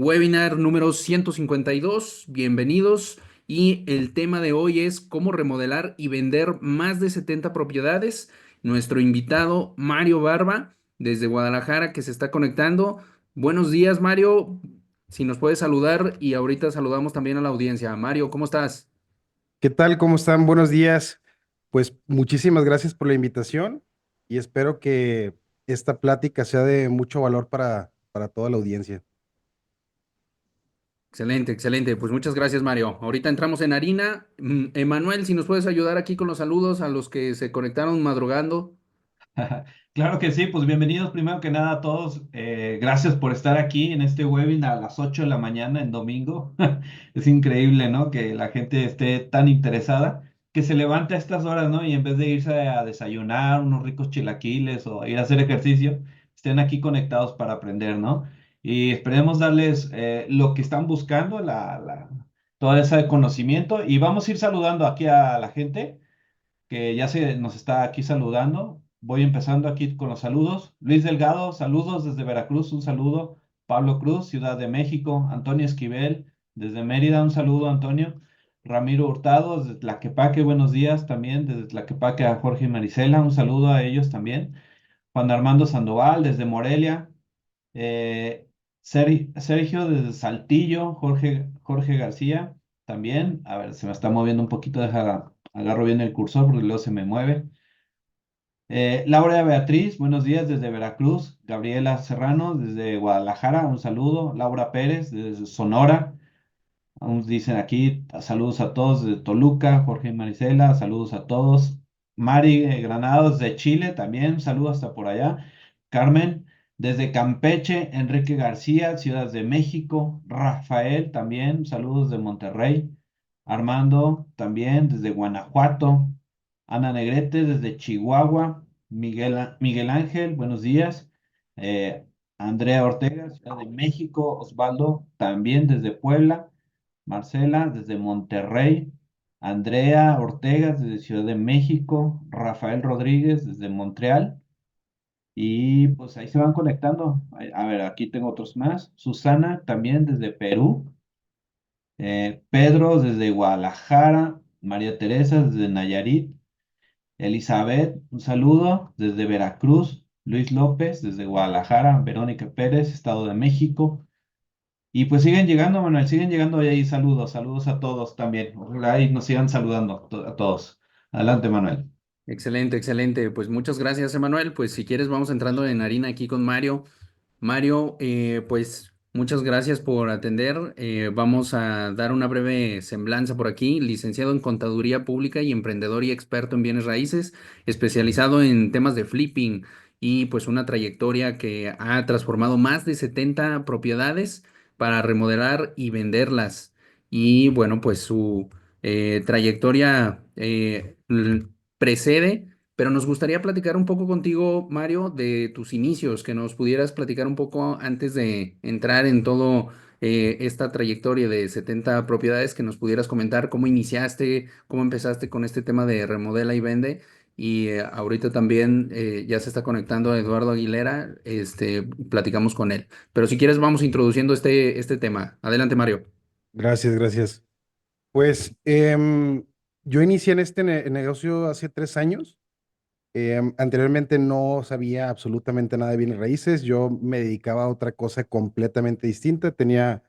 webinar número 152. Bienvenidos. Y el tema de hoy es cómo remodelar y vender más de 70 propiedades. Nuestro invitado, Mario Barba, desde Guadalajara, que se está conectando. Buenos días, Mario. Si nos puedes saludar y ahorita saludamos también a la audiencia. Mario, ¿cómo estás? ¿Qué tal? ¿Cómo están? Buenos días. Pues muchísimas gracias por la invitación y espero que esta plática sea de mucho valor para toda la audiencia. Excelente, excelente. Pues muchas gracias, Mario. Ahorita entramos en harina. Emanuel, si nos puedes ayudar aquí con los saludos a los que se conectaron madrugando. Claro que sí, pues bienvenidos primero que nada a todos. Gracias por estar aquí en este webinar a las 8 de la mañana en domingo. Es increíble, ¿no? Que la gente esté tan interesada, que se levante a estas horas, ¿no? Y en vez de irse a desayunar unos ricos chilaquiles o ir a hacer ejercicio, estén aquí conectados para aprender, ¿no? Y esperemos darles lo que están buscando, todo ese conocimiento. Y vamos a ir saludando aquí a la gente que ya se nos está aquí saludando. Voy empezando aquí con los saludos. Luis Delgado, saludos desde Veracruz, un saludo. Pablo Cruz, Ciudad de México. Antonio Esquivel, desde Mérida, un saludo, Antonio. Ramiro Hurtado, desde Tlaquepaque, buenos días también. Desde Tlaquepaque a Jorge y Marisela, un saludo a ellos también. Juan Armando Sandoval, desde Morelia. Eh, Sergio, desde Saltillo. Jorge García, también. A ver, se me está moviendo un poquito, agarro bien el cursor porque luego se me mueve. Laura Beatriz, buenos días desde Veracruz. Gabriela Serrano, desde Guadalajara, un saludo. Laura Pérez, desde Sonora. Aún dicen aquí, saludos a todos desde Toluca. Jorge y Marisela, saludos a todos. Mari Granados de Chile, también, saludos hasta por allá. Carmen, desde Campeche. Enrique García, Ciudad de México. Rafael, también, saludos de Monterrey. Armando, también, desde Guanajuato. Ana Negrete, desde Chihuahua. Miguel Ángel, buenos días. Eh, Andrea Ortega, Ciudad de México. Osvaldo, también desde Puebla. Marcela, desde Monterrey. Andrea Ortega, desde Ciudad de México. Rafael Rodríguez, desde Montreal. Y pues ahí se van conectando. A ver, aquí tengo otros más. Susana, también desde Perú. Pedro, desde Guadalajara. María Teresa, desde Nayarit. Elizabeth, un saludo desde Veracruz. Luis López, desde Guadalajara. Verónica Pérez, Estado de México. Y pues siguen llegando, Manuel, siguen llegando ahí saludos, saludos a todos también. Ojalá y nos sigan saludando a todos. Adelante, Manuel. Excelente, excelente. Pues muchas gracias, Emanuel. Pues si quieres, vamos entrando en harina aquí con Mario. Mario, pues muchas gracias por atender. Vamos a dar una breve semblanza por aquí. Licenciado en Contaduría Pública y emprendedor y experto en bienes raíces, especializado en temas de flipping y pues una trayectoria que ha transformado más de 70 propiedades para remodelar y venderlas. Y bueno, pues su trayectoria precede, pero nos gustaría platicar un poco contigo, Mario, de tus inicios, que nos pudieras platicar un poco antes de entrar en todo esta trayectoria de 70 propiedades, que nos pudieras comentar cómo iniciaste, cómo empezaste con este tema de remodela y vende. Y ahorita también ya se está conectando Eduardo Aguilera, platicamos con él. Pero si quieres, vamos introduciendo este tema. Adelante, Mario. Gracias, gracias. Pues yo inicié en este negocio hace 3 años. Anteriormente no sabía absolutamente nada de bienes raíces. Yo me dedicaba a otra cosa completamente distinta. Tenía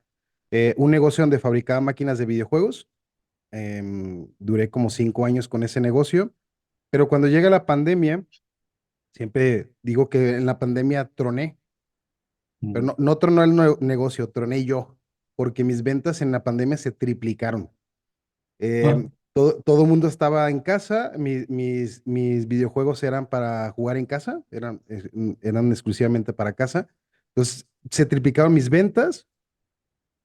un negocio donde fabricaba máquinas de videojuegos. Duré como 5 años con ese negocio. Pero cuando llega la pandemia, siempre digo que en la pandemia troné, pero Mm. no tronó el negocio, troné yo, porque mis ventas en la pandemia se triplicaron. Ah, Todo el mundo estaba en casa, mis videojuegos eran para jugar en casa, eran exclusivamente para casa. Entonces se triplicaron mis ventas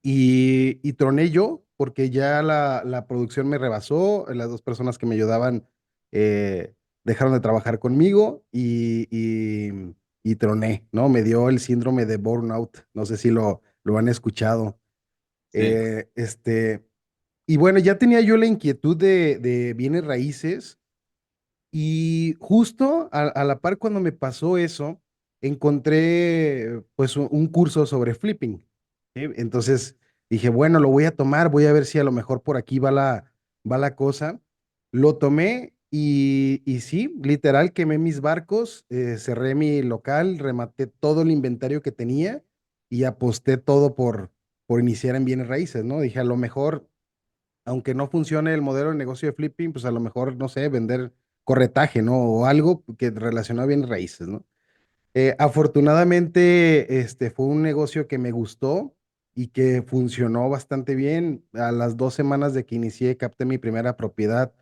y troné yo porque ya la producción me rebasó, las dos personas que me ayudaban dejaron de trabajar conmigo y troné, ¿no? Me dio el síndrome de burnout, no sé si lo han escuchado. sí. Y bueno, ya tenía yo la inquietud de bienes raíces y justo a la par cuando me pasó eso, encontré pues un curso sobre flipping. ¿sí? Entonces dije, bueno, lo voy a tomar, voy a ver si a lo mejor por aquí va la cosa. Lo tomé y sí, literal, quemé mis barcos, cerré mi local, rematé todo el inventario que tenía y aposté todo por iniciar en bienes raíces, ¿no? Dije, a lo mejor, aunque no funcione el modelo de negocio de flipping, pues a lo mejor, no sé, vender corretaje, ¿no? O algo que relacionado a bienes raíces, ¿no? Afortunadamente, fue un negocio que me gustó y que funcionó bastante bien. A las 2 semanas de que inicié, capté mi primera propiedad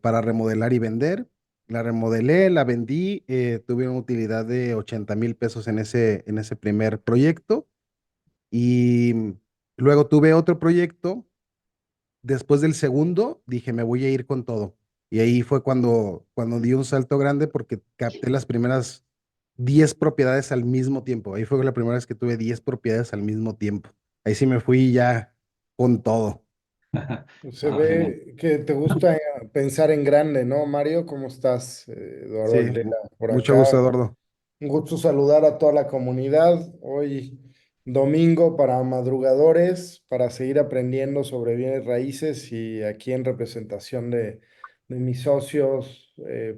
para remodelar y vender. La remodelé, la vendí, tuve una utilidad de 80,000 pesos en ese primer proyecto. Y luego tuve otro proyecto. Después del segundo, dije, me voy a ir con todo. Y ahí fue cuando di un salto grande porque capté las primeras 10 propiedades al mismo tiempo. Ahí fue la primera vez que tuve 10 propiedades al mismo tiempo. Ahí sí me fui ya con todo. Se Ah, genial. ve que te gusta pensar en grande, ¿no, Mario? ¿Cómo estás? Eduardo Sí, Aldea, por mucho acá. gusto, Eduardo. Un gusto saludar a toda la comunidad. Hoy domingo para madrugadores, para seguir aprendiendo sobre bienes raíces y aquí en representación de mis socios,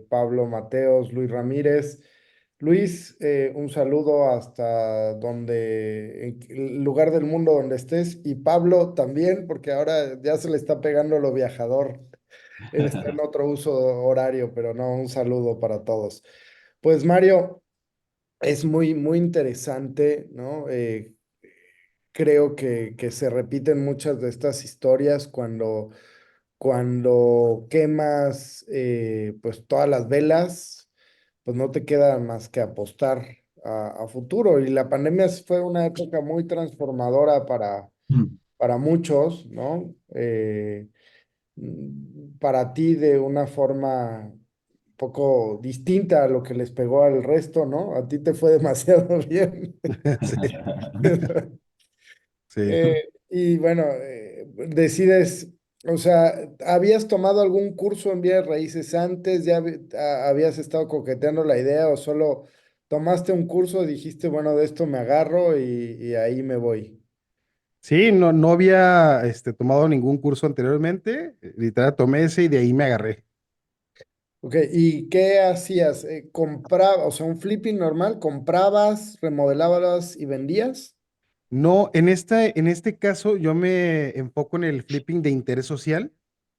Pablo Mateos, Luis Ramírez. Luis, un saludo hasta donde, en el lugar del mundo donde estés. Y Pablo también, porque ahora ya se le está pegando lo viajador. Él está en otro uso horario, pero no, un saludo para todos. Pues Mario. Es muy, muy interesante, ¿no? Creo que se repiten muchas de estas historias cuando quemas pues todas las velas, pues no te queda más que apostar a futuro. Y la pandemia fue una época muy transformadora para muchos, ¿no? Para ti de una forma poco distinta a lo que les pegó al resto, ¿no? A ti te fue demasiado bien. Sí, sí. Y bueno, decides, o sea, ¿habías tomado algún curso en bienes raíces antes? ¿Ya habías estado coqueteando la idea o solo tomaste un curso y dijiste, bueno, de esto me agarro y ahí me voy? Sí, no, no había tomado ningún curso anteriormente. Literal, tomé ese y de ahí me agarré. Ok, ¿y qué hacías? ¿Compraba, o sea, un flipping normal? ¿Comprabas, remodelabas y vendías? No, en este caso yo me enfoco en el flipping de interés social.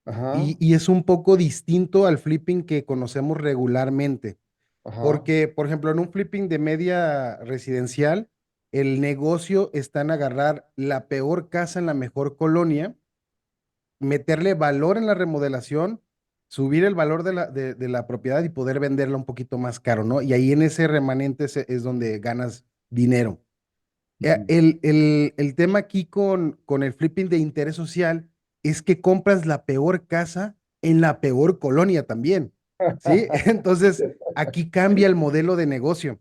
Ajá, Y es un poco distinto al flipping que conocemos regularmente, ajá. porque, por ejemplo, en un flipping de media residencial, el negocio está en agarrar la peor casa en la mejor colonia, meterle valor en la remodelación, subir el valor de la propiedad y poder venderla un poquito más caro, ¿no? Y ahí en ese remanente es donde ganas dinero. Ujú. El tema aquí con el flipping de interés social es que compras la peor casa en la peor colonia también, ¿sí? Entonces, aquí cambia el modelo de negocio,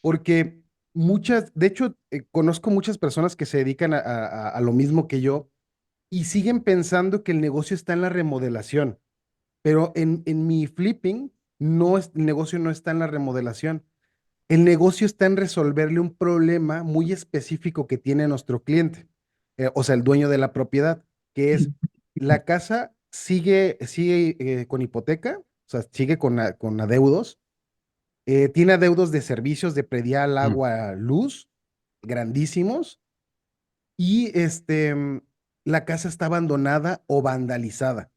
porque de hecho, conozco muchas personas que se dedican a lo mismo que yo y siguen pensando que el negocio está en la remodelación, pero en mi flipping, el negocio no está en la remodelación. El negocio está en resolverle un problema muy específico que tiene nuestro cliente, o sea, el dueño de la propiedad, que es la casa sigue con hipoteca, o sea, sigue con adeudos, tiene adeudos de servicios de predial, Mm. agua, luz, grandísimos, y la casa está abandonada o vandalizada.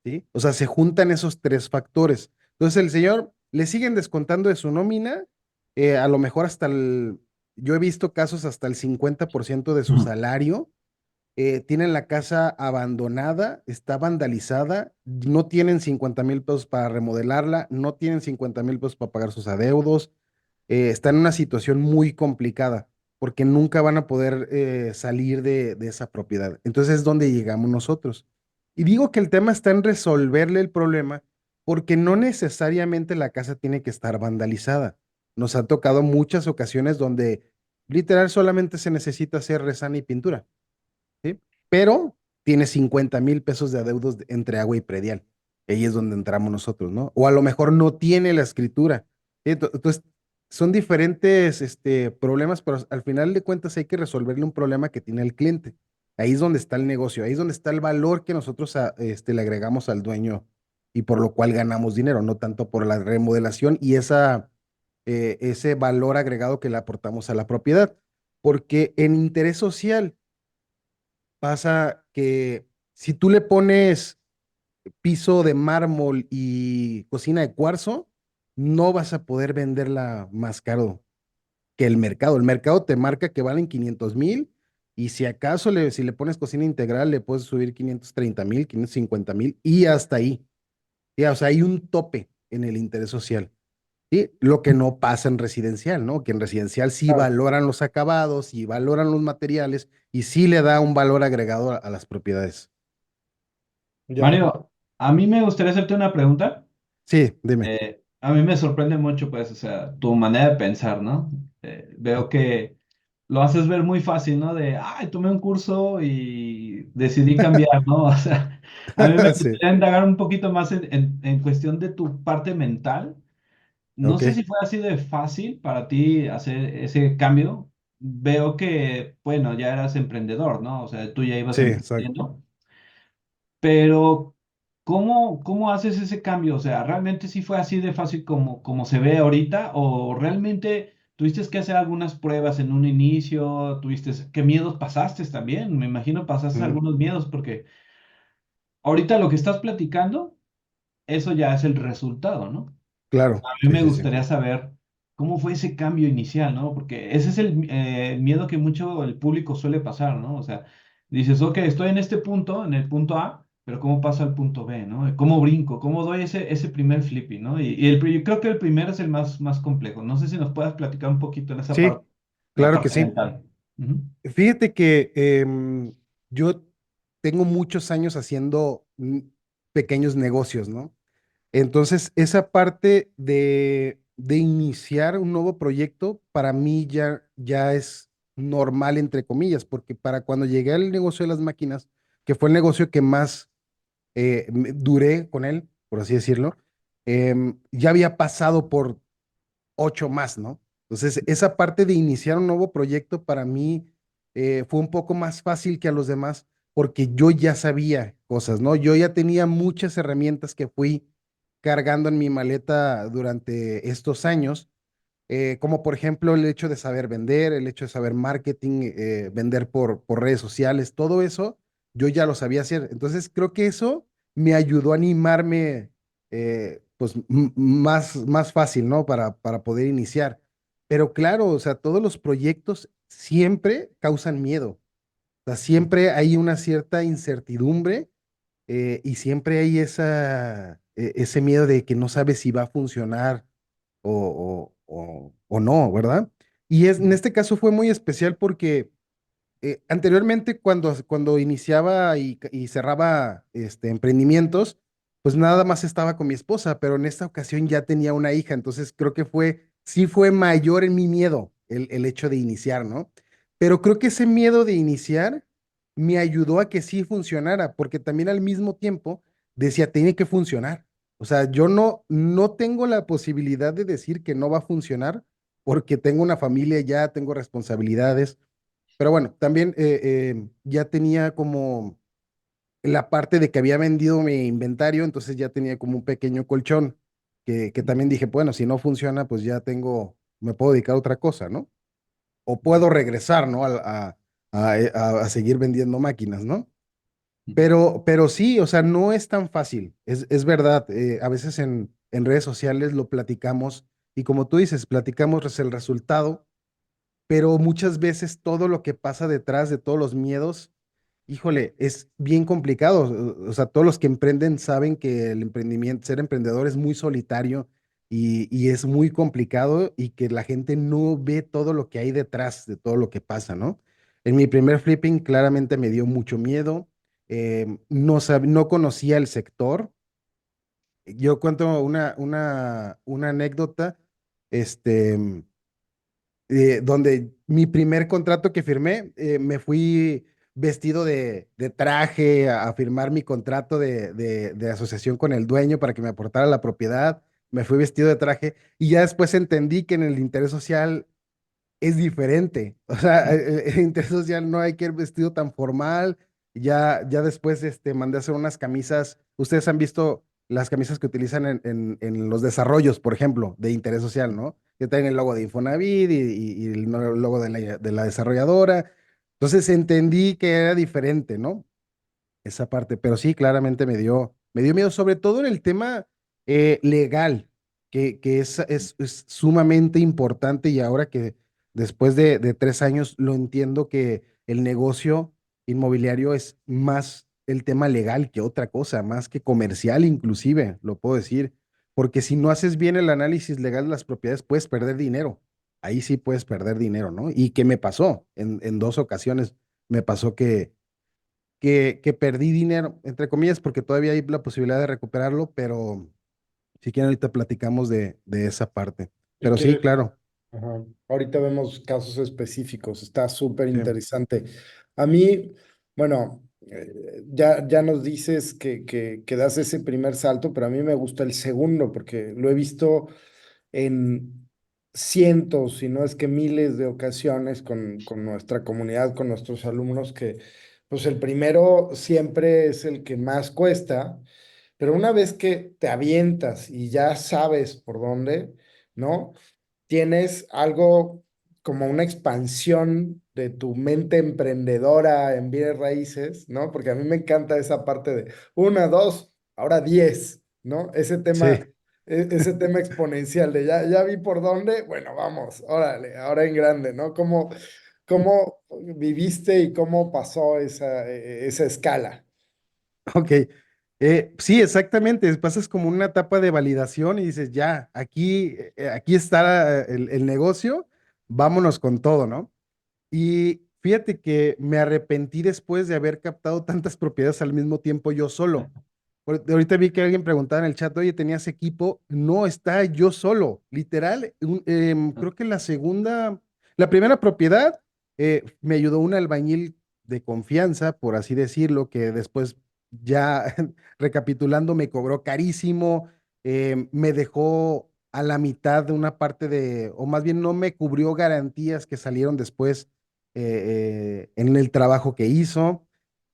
¿Sí? O sea, se juntan esos tres factores. Entonces, el señor le siguen descontando de su nómina, a lo mejor yo he visto casos hasta el 50% de su Mm. salario, tienen la casa abandonada, está vandalizada, no tienen 50,000 pesos para remodelarla, no tienen 50,000 pesos para pagar sus adeudos, están en una situación muy complicada porque nunca van a poder salir de esa propiedad. Entonces es donde llegamos nosotros. Y digo que el tema está en resolverle el problema porque no necesariamente la casa tiene que estar vandalizada. Nos ha tocado muchas ocasiones donde literal solamente se necesita hacer resana y pintura, ¿sí? Pero tiene 50,000 pesos de adeudos entre agua y predial. Ahí es donde entramos nosotros, ¿no? O a lo mejor no tiene la escritura. ¿Sí? Entonces, son diferentes problemas, pero al final de cuentas hay que resolverle un problema que tiene el cliente. Ahí es donde está el negocio, ahí es donde está el valor que nosotros le agregamos al dueño y por lo cual ganamos dinero, no tanto por la remodelación y ese valor agregado que le aportamos a la propiedad. Porque en interés social pasa que si tú le pones piso de mármol y cocina de cuarzo, no vas a poder venderla más caro que el mercado. El mercado te marca que valen 500,000 y si acaso si le pones cocina integral le puedes subir 530,000, 550,000 y hasta ahí. Ya, o sea, hay un tope en el interés social. ¿Sí? Lo que no pasa en residencial, ¿no? Que en residencial sí Claro, valoran los acabados y valoran los materiales y sí le da un valor agregado a las propiedades. ya. Mario, a mí me gustaría hacerte una pregunta. Sí, dime. A mí me sorprende mucho, pues, o sea, tu manera de pensar, ¿no? Veo que lo haces ver muy fácil, ¿no? De, ay, tomé un curso y decidí cambiar, ¿no? O sea, a mí me Sí, gustaría indagar un poquito más en cuestión de tu parte mental. No ok. sé si fue así de fácil para ti hacer ese cambio. Veo que, bueno, ya eras emprendedor, ¿no? O sea, tú ya ibas Sí, exacto. emprendiendo. Pero, ¿cómo haces ese cambio? O sea, ¿realmente sí fue así de fácil como se ve ahorita? ¿O realmente tuviste que hacer algunas pruebas en un inicio? ¿Qué miedos pasaste también? Me imagino pasaste Ujú. algunos miedos porque ahorita lo que estás platicando, eso ya es el resultado, ¿no? Claro, A mí sí, me sí, sí. gustaría saber cómo fue ese cambio inicial, ¿no? Porque ese es el miedo que mucho el público suele pasar, ¿no? O sea, dices, ok, estoy en este punto, en el punto A, pero ¿cómo paso al punto B, ¿no? ¿Cómo brinco? ¿Cómo doy ese primer flippy, ¿no? Yo creo que el primero es el más complejo. No sé si nos puedas platicar un poquito en esa Sí, parte, la claro que parte sí. mental. Ujú. Fíjate que yo tengo muchos años haciendo pequeños negocios, ¿no? Entonces, esa parte de iniciar un nuevo proyecto para mí ya es normal, entre comillas, porque para cuando llegué al negocio de las máquinas, que fue el negocio que más duré con él, por así decirlo, ya había pasado por 8 más, ¿no? Entonces, esa parte de iniciar un nuevo proyecto para mí fue un poco más fácil que a los demás porque yo ya sabía cosas, ¿no? Yo ya tenía muchas herramientas que fui cargando en mi maleta durante estos años, como por ejemplo el hecho de saber vender, el hecho de saber marketing, vender por redes sociales, todo eso yo ya lo sabía hacer. Entonces creo que eso me ayudó a animarme pues más fácil, ¿no? Para poder iniciar. Pero claro, o sea, todos los proyectos siempre causan miedo. O sea, siempre hay una cierta incertidumbre y siempre hay ese miedo de que no sabes si va a funcionar o no, ¿verdad? Y en este caso fue muy especial porque anteriormente cuando iniciaba y cerraba emprendimientos, pues nada más estaba con mi esposa, pero en esta ocasión ya tenía una hija, entonces creo que sí fue mayor en mi miedo el hecho de iniciar, ¿no? Pero creo que ese miedo de iniciar me ayudó a que sí funcionara, porque también al mismo tiempo decía, tiene que funcionar. O sea, yo no tengo la posibilidad de decir que no va a funcionar porque tengo una familia ya, tengo responsabilidades, pero bueno, también ya tenía como la parte de que había vendido mi inventario, entonces ya tenía como un pequeño colchón que también dije, bueno, si no funciona, pues ya me puedo dedicar a otra cosa, ¿no? O puedo regresar, ¿no? A seguir vendiendo máquinas, ¿no? Pero sí, o sea, no es tan fácil, es verdad, a veces en redes sociales lo platicamos y como tú dices, platicamos el resultado, pero muchas veces todo lo que pasa detrás de todos los miedos, híjole, es bien complicado. O sea, todos los que emprenden saben que el emprendimiento, ser emprendedor es muy solitario y es muy complicado y que la gente no ve todo lo que hay detrás de todo lo que pasa, ¿no? En mi primer flipping claramente me dio mucho miedo. No conocía el sector. Yo cuento una anécdota. Este, donde mi primer contrato que firmé, me fui vestido de traje a firmar mi contrato de asociación con el dueño para que me aportara la propiedad. me fui vestido de traje y ya después entendí que en el interés social es diferente. O sea, el interés social no hay que ir vestido tan formal. Ya después mandé a hacer unas camisas. Ustedes han visto las camisas que utilizan en los desarrollos, por ejemplo, de interés social, ¿no? Que traen el logo de Infonavit y el logo de la desarrolladora. Entonces entendí que era diferente, ¿no? Esa parte, pero sí, claramente me dio miedo, sobre todo en el tema legal, que es sumamente importante y ahora que después de 3 años lo entiendo que el negocio inmobiliario es más el tema legal que otra cosa, más que comercial inclusive, lo puedo decir, porque si no haces bien el análisis legal de las propiedades, puedes perder dinero. Ahí sí puedes perder dinero, ¿no? ¿Y qué me pasó? En 2 ocasiones me pasó que perdí dinero, entre comillas, porque todavía hay la posibilidad de recuperarlo, pero si quieren ahorita platicamos de esa parte. Si Pero sí, quieres, claro, ajá. Ahorita vemos casos específicos, está súper sí, interesante. A mí, bueno, ya nos dices que das ese primer salto, pero a mí me gusta el segundo porque lo he visto en cientos, si no es que miles de ocasiones con nuestra comunidad, con nuestros alumnos, que pues el primero siempre es el que más cuesta, pero una vez que te avientas y ya sabes por dónde, ¿no? Tienes algo como una expansión de tu mente emprendedora en bienes raíces, ¿no? Porque a mí me encanta esa parte de una, dos, ahora 10, ¿no? sí. Ese tema exponencial de ya vi por dónde, bueno, vamos, órale, ahora en grande, ¿no? ¿Cómo viviste y cómo pasó esa escala? Ok. Sí, exactamente. Pasas como una etapa de validación y dices, ya, aquí está el negocio, vámonos con todo, ¿no? Y fíjate que me arrepentí después de haber captado tantas propiedades al mismo tiempo yo solo. Ahorita vi que alguien preguntaba en el chat, oye, ¿tenías equipo? No, está yo solo, literal. Creo que la primera propiedad me ayudó un albañil de confianza, por así decirlo, que después ya recapitulando me cobró carísimo, me dejó a la mitad de una parte o más bien no me cubrió garantías que salieron después en el trabajo que hizo.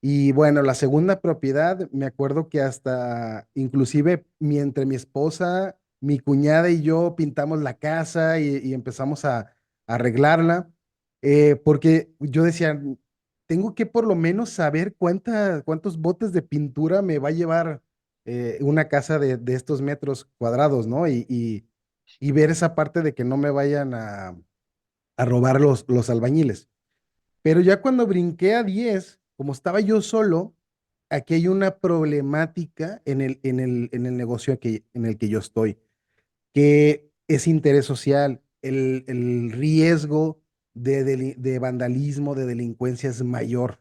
Y bueno, la segunda propiedad, me acuerdo que hasta inclusive entre mi esposa, mi cuñada y yo pintamos la casa y empezamos a arreglarla, porque yo decía, tengo que por lo menos saber cuántos botes de pintura me va a llevar una casa de estos metros cuadrados, ¿no? Y ver esa parte de que no me vayan a robar los albañiles. Pero ya cuando brinqué a 10, como estaba yo solo, aquí hay una problemática en el negocio en el que yo estoy, que es interés social. El riesgo de vandalismo, de delincuencia es mayor.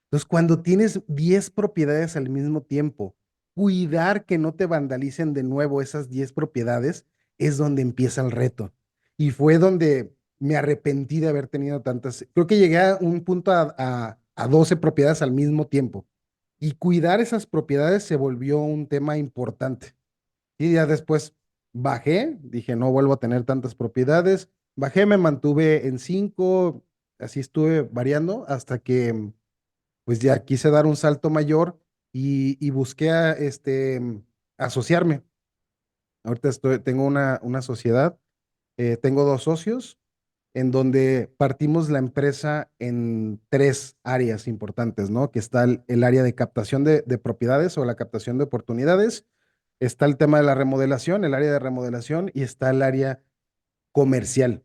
Entonces, cuando tienes 10 propiedades al mismo tiempo, cuidar que no te vandalicen de nuevo esas 10 propiedades es donde empieza el reto. Y fue donde me arrepentí de haber tenido tantas. Creo que llegué a un punto a 12 propiedades al mismo tiempo. Y cuidar esas propiedades se volvió un tema importante. Y ya después bajé, dije, no vuelvo a tener tantas propiedades. Bajé, me mantuve en 5, así estuve variando hasta que pues ya quise dar un salto mayor y busqué asociarme. Ahorita tengo una sociedad, tengo 2 socios en donde partimos la empresa en 3 áreas importantes, ¿no? Que está el área de captación de propiedades o la captación de oportunidades, está el tema de la remodelación, el área de remodelación y está el área comercial.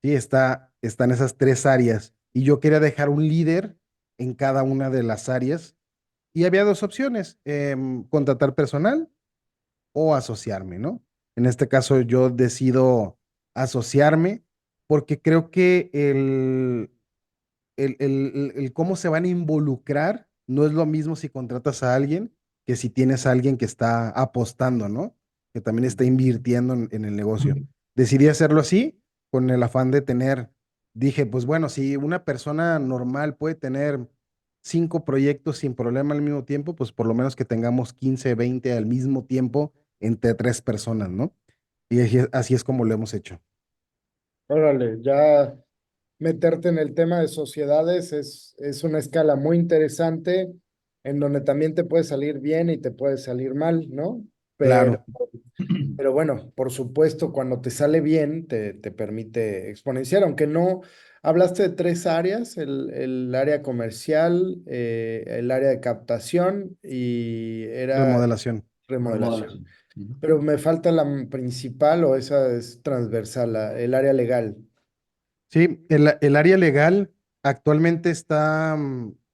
Sí, están esas 3 áreas. Y yo quería dejar un líder en cada una de las áreas. Y había 2 opciones, contratar personal o asociarme, ¿no? En este caso yo decido asociarme porque creo que el cómo se van a involucrar no es lo mismo si contratas a alguien que si tienes a alguien que está apostando, ¿no? Que también está invirtiendo en el negocio. Decidí hacerlo así, con el afán de dije, pues bueno, si una persona normal puede tener 5 proyectos sin problema al mismo tiempo, pues por lo menos que tengamos 15, 20 al mismo tiempo entre 3 personas, ¿no? Y así es como lo hemos hecho. Órale, ya meterte en el tema de sociedades es una escala muy interesante en donde también te puede salir bien y te puede salir mal, ¿no? Pero, Claro. pero bueno, por supuesto, cuando te sale bien, te permite exponenciar, aunque no, hablaste de tres áreas, el área comercial, el área de captación y era Remodelación. remodelación. Remodelación. Ujú. Pero me falta la principal o esa es transversal, el área legal. Sí, el área legal actualmente está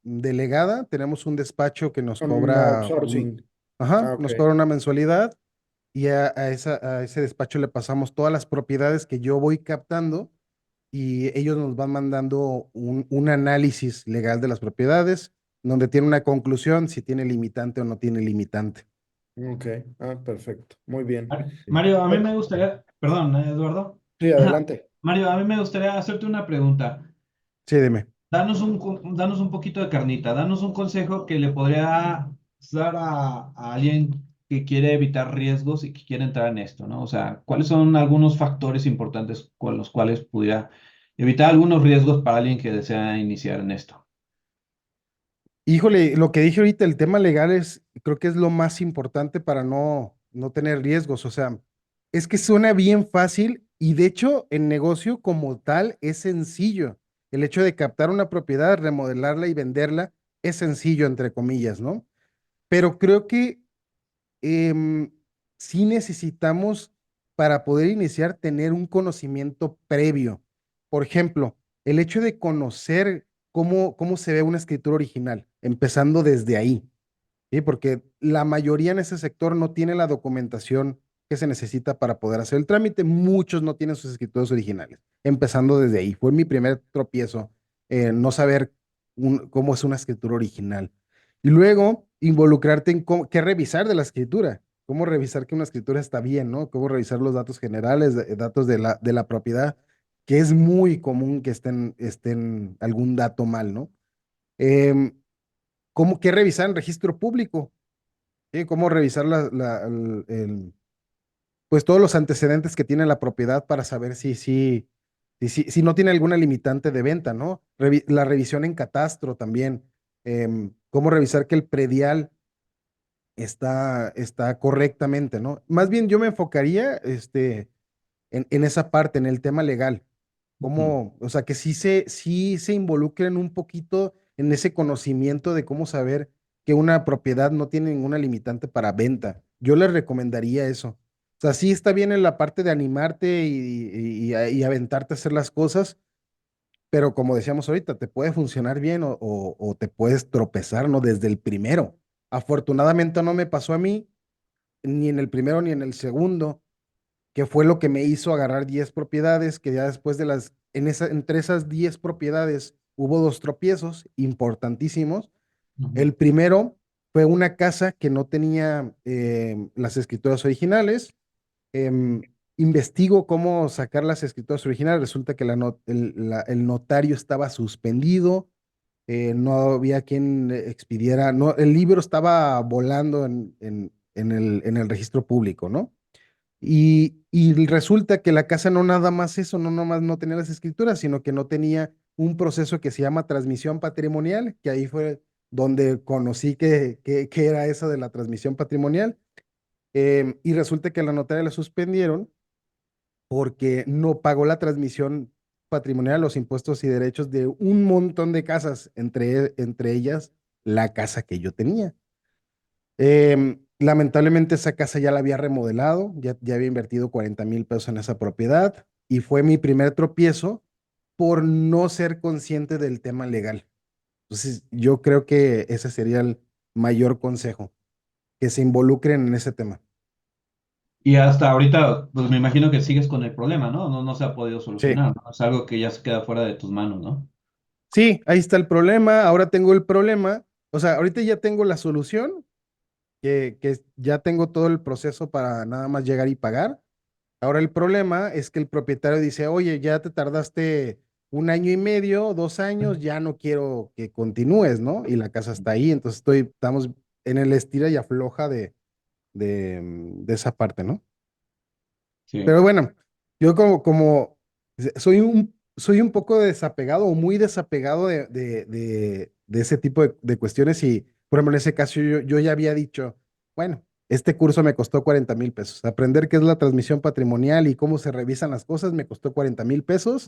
delegada. Tenemos un despacho que nos Con cobra outsourcing. Ah, ok. nos cobra una mensualidad y a ese despacho le pasamos todas las propiedades que yo voy captando y ellos nos van mandando un análisis legal de las propiedades, donde tiene una conclusión si tiene limitante o no tiene limitante. Ok. Ah, perfecto. Muy bien. Sí, Mario, a mí Oh, me gustaría, perdón, Eduardo. sí, Ajá. adelante. Mario, a mí me gustaría hacerte una pregunta. sí, dime. Danos un poquito de carnita, danos un consejo que le podría dar a alguien que quiere evitar riesgos y que quiere entrar en esto, ¿no? O sea, ¿cuáles son algunos factores importantes con los cuales pudiera evitar algunos riesgos para alguien que desea iniciar en esto? Híjole, lo que dije ahorita, el tema legal creo que es lo más importante para no tener riesgos. O sea, es que suena bien fácil y de hecho el negocio como tal es sencillo. El hecho de captar una propiedad, remodelarla y venderla es sencillo, entre comillas, ¿no? Pero creo que sí necesitamos para poder iniciar tener un conocimiento previo. Por ejemplo, el hecho de conocer cómo se ve una escritura original, empezando desde ahí, ¿sí? Porque la mayoría en ese sector no tiene la documentación que se necesita para poder hacer el trámite. Muchos no tienen sus escrituras originales, empezando desde ahí. Fue mi primer tropiezo, no saber cómo es una escritura original. Y luego involucrarte en qué revisar de la escritura, cómo revisar que una escritura está bien, ¿no? Cómo revisar los datos generales, datos de la propiedad, que es muy común que estén algún dato mal, ¿no? Em, qué revisar en registro público? ¿Sí? ¿Cómo revisar pues todos los antecedentes que tiene la propiedad para saber si no tiene alguna limitante de venta, ¿no? La revisión en catastro también. Cómo revisar que el predial está correctamente, ¿no? Más bien yo me enfocaría en esa parte, en el tema legal. Ujú. Cómo, o sea, que sí se involucren un poquito en ese conocimiento de cómo saber que una propiedad no tiene ninguna limitante para venta. Yo les recomendaría eso. O sea, sí está bien en la parte de animarte y aventarte a hacer las cosas, pero como decíamos ahorita, te puede funcionar bien o te puedes tropezar, ¿no? Desde el primero. Afortunadamente no me pasó a mí, ni en el primero ni en el segundo, que fue lo que me hizo agarrar 10 propiedades, que ya después entre esas 10 propiedades hubo dos tropiezos importantísimos. Ujú. El primero fue una casa que no tenía las escrituras originales. Investigo cómo sacar las escrituras originales. Resulta que el notario estaba suspendido, no había quien expidiera, no, el libro estaba volando en el registro público, ¿no? Y resulta que la casa no nada más eso, no nada más no tenía las escrituras, sino que no tenía un proceso que se llama transmisión patrimonial, que ahí fue donde conocí que era eso de la transmisión patrimonial. Y resulta que a la notaria la suspendieron porque no pagó la transmisión patrimonial, los impuestos y derechos de un montón de casas, entre ellas la casa que yo tenía. Lamentablemente esa casa ya la había remodelado, ya había invertido 40,000 pesos en esa propiedad y fue mi primer tropiezo por no ser consciente del tema legal. Entonces, yo creo que ese sería el mayor consejo, que se involucren en ese tema. Y hasta ahorita, pues me imagino que sigues con el problema, ¿no? No se ha podido Sí, solucionar, ¿no? Es algo que ya se queda fuera de tus manos, ¿no? sí, ahí está el problema, ahora tengo el problema, o sea, ahorita ya tengo la solución, que ya tengo todo el proceso para nada más llegar y pagar. Ahora el problema es que el propietario dice, oye, ya te tardaste 1 año y medio, 2 años, ya no quiero que continúes, ¿no? Y la casa está ahí, entonces estamos en el estira y afloja de esa parte, ¿no? Sí. Pero bueno, yo soy un poco desapegado o muy desapegado de ese tipo de cuestiones y, por ejemplo, en ese caso yo ya había dicho, bueno, este curso me costó 40,000 pesos. Aprender qué es la transmisión patrimonial y cómo se revisan las cosas me costó 40,000 pesos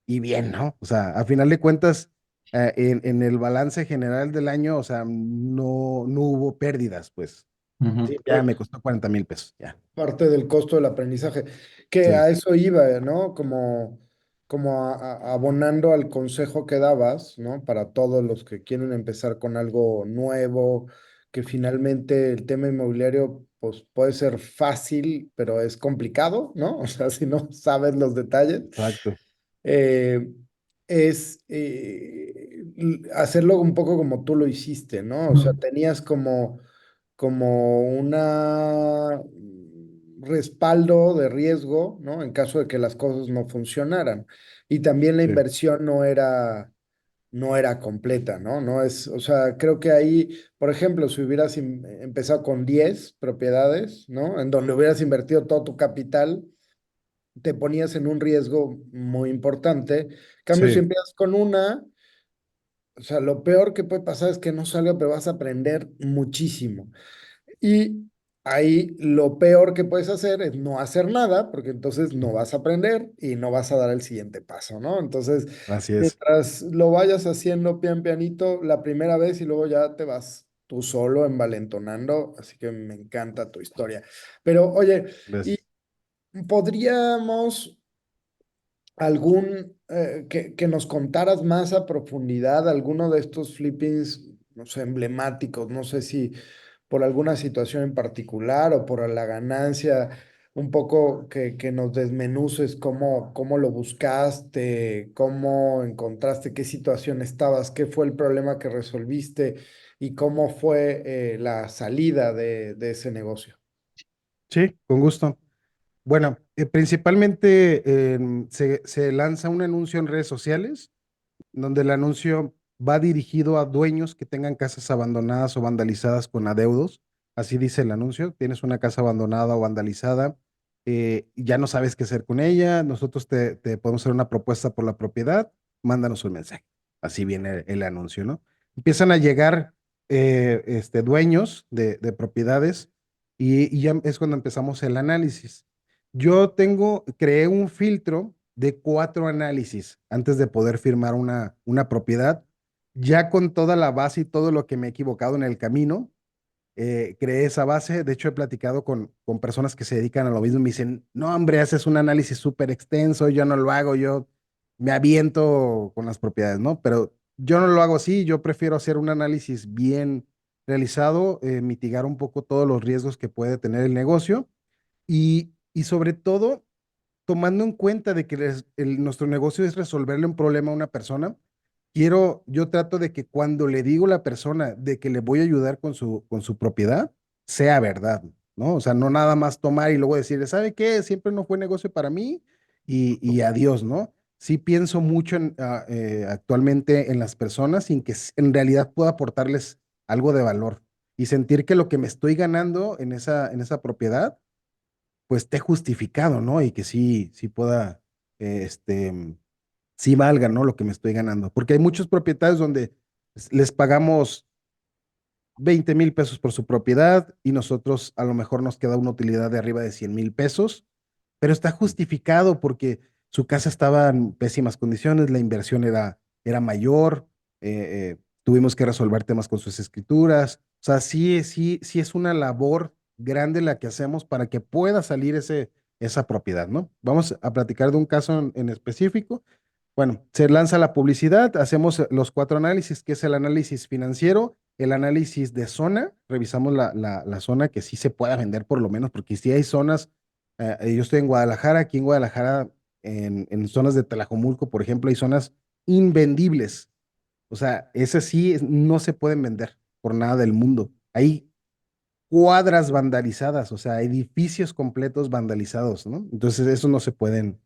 y bien, ¿no? O sea, a final de cuentas, en el balance general del año, o sea, no hubo pérdidas, pues. Ujú. Sí, ya me costó 40,000 pesos, ya. Parte del costo del aprendizaje, que Sí, a eso iba, ¿no? Como abonando al consejo que dabas, ¿no? Para todos los que quieren empezar con algo nuevo, que finalmente el tema inmobiliario, pues puede ser fácil, pero es complicado, ¿no? O sea, si no sabes los detalles, exacto. eh, es hacerlo un poco como tú lo hiciste, ¿no? O sea, tenías como una respaldo de riesgo, ¿no? En caso de que las cosas no funcionaran. Y también la Sí, inversión no era completa, ¿no? No es, o sea, creo que ahí, por ejemplo, si hubieras empezado con 10 propiedades, ¿no? En donde hubieras invertido todo tu capital, te ponías en un riesgo muy importante. En cambio, si sí, empiezas con una, o sea, lo peor que puede pasar es que no salga, pero vas a aprender muchísimo. Y ahí lo peor que puedes hacer es no hacer nada, porque entonces no vas a aprender y no vas a dar el siguiente paso, ¿no? Entonces, así es. mientras lo vayas haciendo pian pianito la primera vez y luego ya te vas tú solo envalentonando, así que me encanta tu historia. Pero oye, ¿y Gracias. podríamos que nos contaras más a profundidad alguno de estos flippings, no sé, emblemáticos? No sé si por alguna situación en particular o por la ganancia, un poco que nos desmenuces cómo lo buscaste, cómo encontraste, qué situación estabas, qué fue el problema que resolviste y cómo fue la salida de ese negocio. Sí, con gusto. Bueno, principalmente se lanza un anuncio en redes sociales donde el anuncio va dirigido a dueños que tengan casas abandonadas o vandalizadas con adeudos. Así dice el anuncio, tienes una casa abandonada o vandalizada, ya no sabes qué hacer con ella, nosotros te podemos hacer una propuesta por la propiedad, mándanos un mensaje. Así viene el anuncio, ¿no? Empiezan a llegar dueños de propiedades y ya es cuando empezamos el análisis. Creé un filtro de 4 análisis antes de poder firmar una propiedad, ya con toda la base y todo lo que me he equivocado en el camino. Creé esa base. De hecho, he platicado con personas que se dedican a lo mismo y me dicen, no, hombre, haces un análisis súper extenso, yo no lo hago, yo me aviento con las propiedades, ¿no? Pero yo no lo hago así, yo prefiero hacer un análisis bien realizado, mitigar un poco todos los riesgos que puede tener el negocio y sobre todo tomando en cuenta de que nuestro negocio es resolverle un problema a una persona, yo trato de que cuando le digo a la persona de que le voy a ayudar con su propiedad, sea verdad, ¿no? O sea, no nada más tomar y luego decirle, ¿sabe qué? Siempre no fue negocio para mí y adiós, ¿no? Sí pienso mucho actualmente en las personas sin que en realidad pueda aportarles algo de valor y sentir que lo que me estoy ganando en esa propiedad pues esté justificado, ¿no? Y que sí pueda, sí valga, ¿no? Lo que me estoy ganando. Porque hay muchos propietarios donde les pagamos 20,000 pesos por su propiedad y nosotros a lo mejor nos queda una utilidad de arriba de 100,000 pesos, pero está justificado porque su casa estaba en pésimas condiciones, la inversión era mayor, tuvimos que resolver temas con sus escrituras. O sea, sí es una labor grande la que hacemos para que pueda salir esa propiedad, ¿no? Vamos a platicar de un caso en específico. Bueno, se lanza la publicidad, hacemos los 4 análisis, que es el análisis financiero, el análisis de zona, revisamos la zona que sí se pueda vender por lo menos, porque si hay zonas, yo estoy en Guadalajara, aquí en Guadalajara, en zonas de Tlajomulco, por ejemplo, hay zonas invendibles. O sea, esas sí no se pueden vender por nada del mundo. Hay cuadras vandalizadas, o sea, edificios completos vandalizados, ¿no? Entonces, eso no se pueden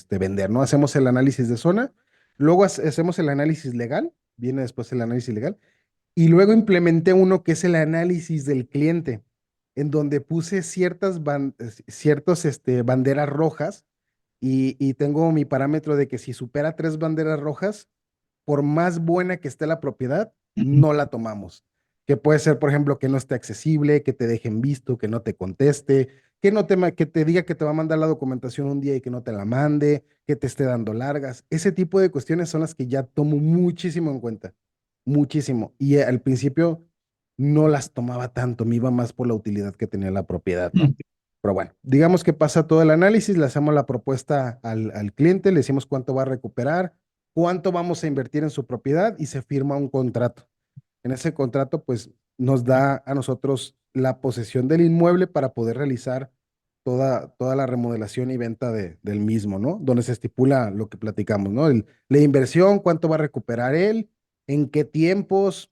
vender, ¿no? Hacemos el análisis de zona, luego hacemos el análisis legal, viene después el análisis legal, y luego implementé uno que es el análisis del cliente. en donde puse ciertos banderas rojas y tengo mi parámetro de que si supera 3 banderas rojas, por más buena que esté la propiedad, no la tomamos. Que puede ser, por ejemplo, que no esté accesible, que te dejen visto, que no te conteste, que te diga que te va a mandar la documentación un día y que no te la mande, que te esté dando largas. Ese tipo de cuestiones son las que ya tomo muchísimo en cuenta, muchísimo. Y al principio no las tomaba tanto, me iba más por la utilidad que tenía la propiedad, ¿no? Pero bueno, digamos que pasa todo el análisis, le hacemos la propuesta al cliente, le decimos cuánto va a recuperar, cuánto vamos a invertir en su propiedad y se firma un contrato. En ese contrato, pues nos da a nosotros la posesión del inmueble para poder realizar toda la remodelación y venta del mismo, ¿no? Donde se estipula lo que platicamos, ¿no? La inversión, cuánto va a recuperar él, en qué tiempos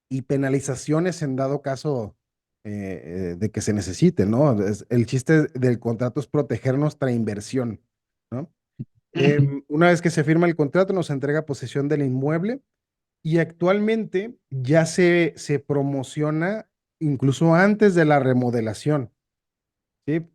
y penalizaciones en dado caso de que se necesite, ¿no? El chiste del contrato es proteger nuestra inversión, ¿no? Una vez que se firma el contrato, nos entrega posesión del inmueble y actualmente ya se promociona incluso antes de la remodelación, ¿sí?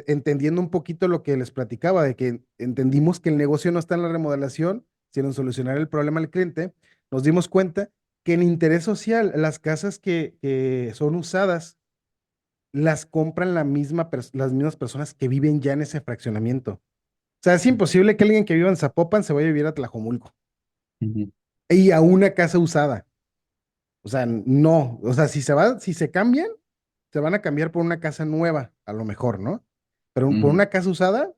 Entendiendo un poquito lo que les platicaba, de que entendimos que el negocio no está en la remodelación, sino en solucionar el problema al cliente, nos dimos cuenta que en interés social, las casas que son usadas las compran las mismas personas que viven ya en ese fraccionamiento. O sea, es imposible que alguien que viva en Zapopan se vaya a vivir a Tlajomulco Ujú, y a una casa usada. O sea, no. O sea, si se cambian, se van a cambiar por una casa nueva, a lo mejor, ¿no? Pero por ujú, una casa usada,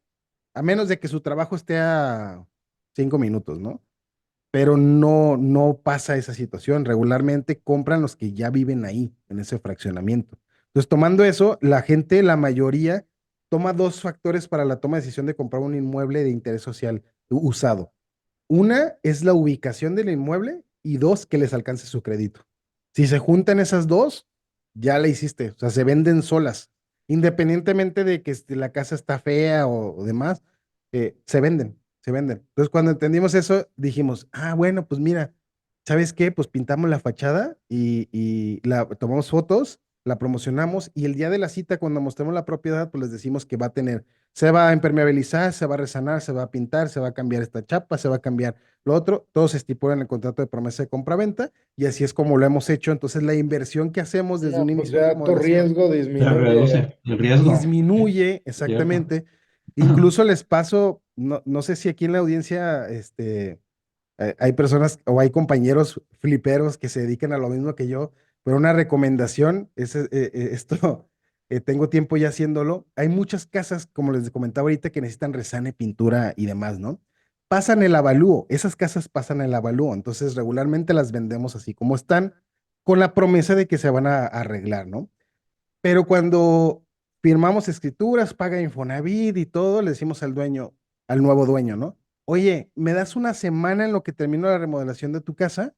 a menos de que su trabajo esté a 5 minutos, ¿no? Pero no pasa esa situación. Regularmente compran los que ya viven ahí, en ese fraccionamiento. Entonces, tomando eso, la gente, la mayoría, toma dos factores para la toma de decisión de comprar un inmueble de interés social usado. Una es la ubicación del inmueble y dos, que les alcance su crédito. Si se juntan esas dos, ya la hiciste. O sea, se venden solas. Independientemente de que la casa está fea o demás, se venden, se venden. Entonces, cuando entendimos eso, dijimos, ah, bueno, pues mira, ¿sabes qué? Pues pintamos la fachada y tomamos fotos, la promocionamos y el día de la cita, cuando mostremos la propiedad, pues les decimos que va a tener se va a impermeabilizar, se va a resanar, se va a pintar, se va a cambiar esta chapa, se va a cambiar lo otro. Todo se estipula en el contrato de promesa de compraventa y así es como lo hemos hecho. Entonces, la inversión que hacemos desde No, un pues inicio de ya tu remodelación riesgo se disminuye. reduce el riesgo. disminuye Cierto. exactamente. Incluso les paso, no sé si aquí en la audiencia hay personas o hay compañeros fliperos que se dedican a lo mismo que yo, pero una recomendación es esto, tengo tiempo ya haciéndolo. Hay muchas casas, como les comentaba ahorita, que necesitan resane, pintura y demás, ¿no? Pasan el avalúo, esas casas pasan el avalúo, entonces regularmente las vendemos así como están, con la promesa de que se van a arreglar, ¿no? Pero cuando firmamos escrituras, paga Infonavit y todo, le decimos al dueño, al nuevo dueño, ¿no? Oye, ¿me das una semana en lo que termino la remodelación de tu casa?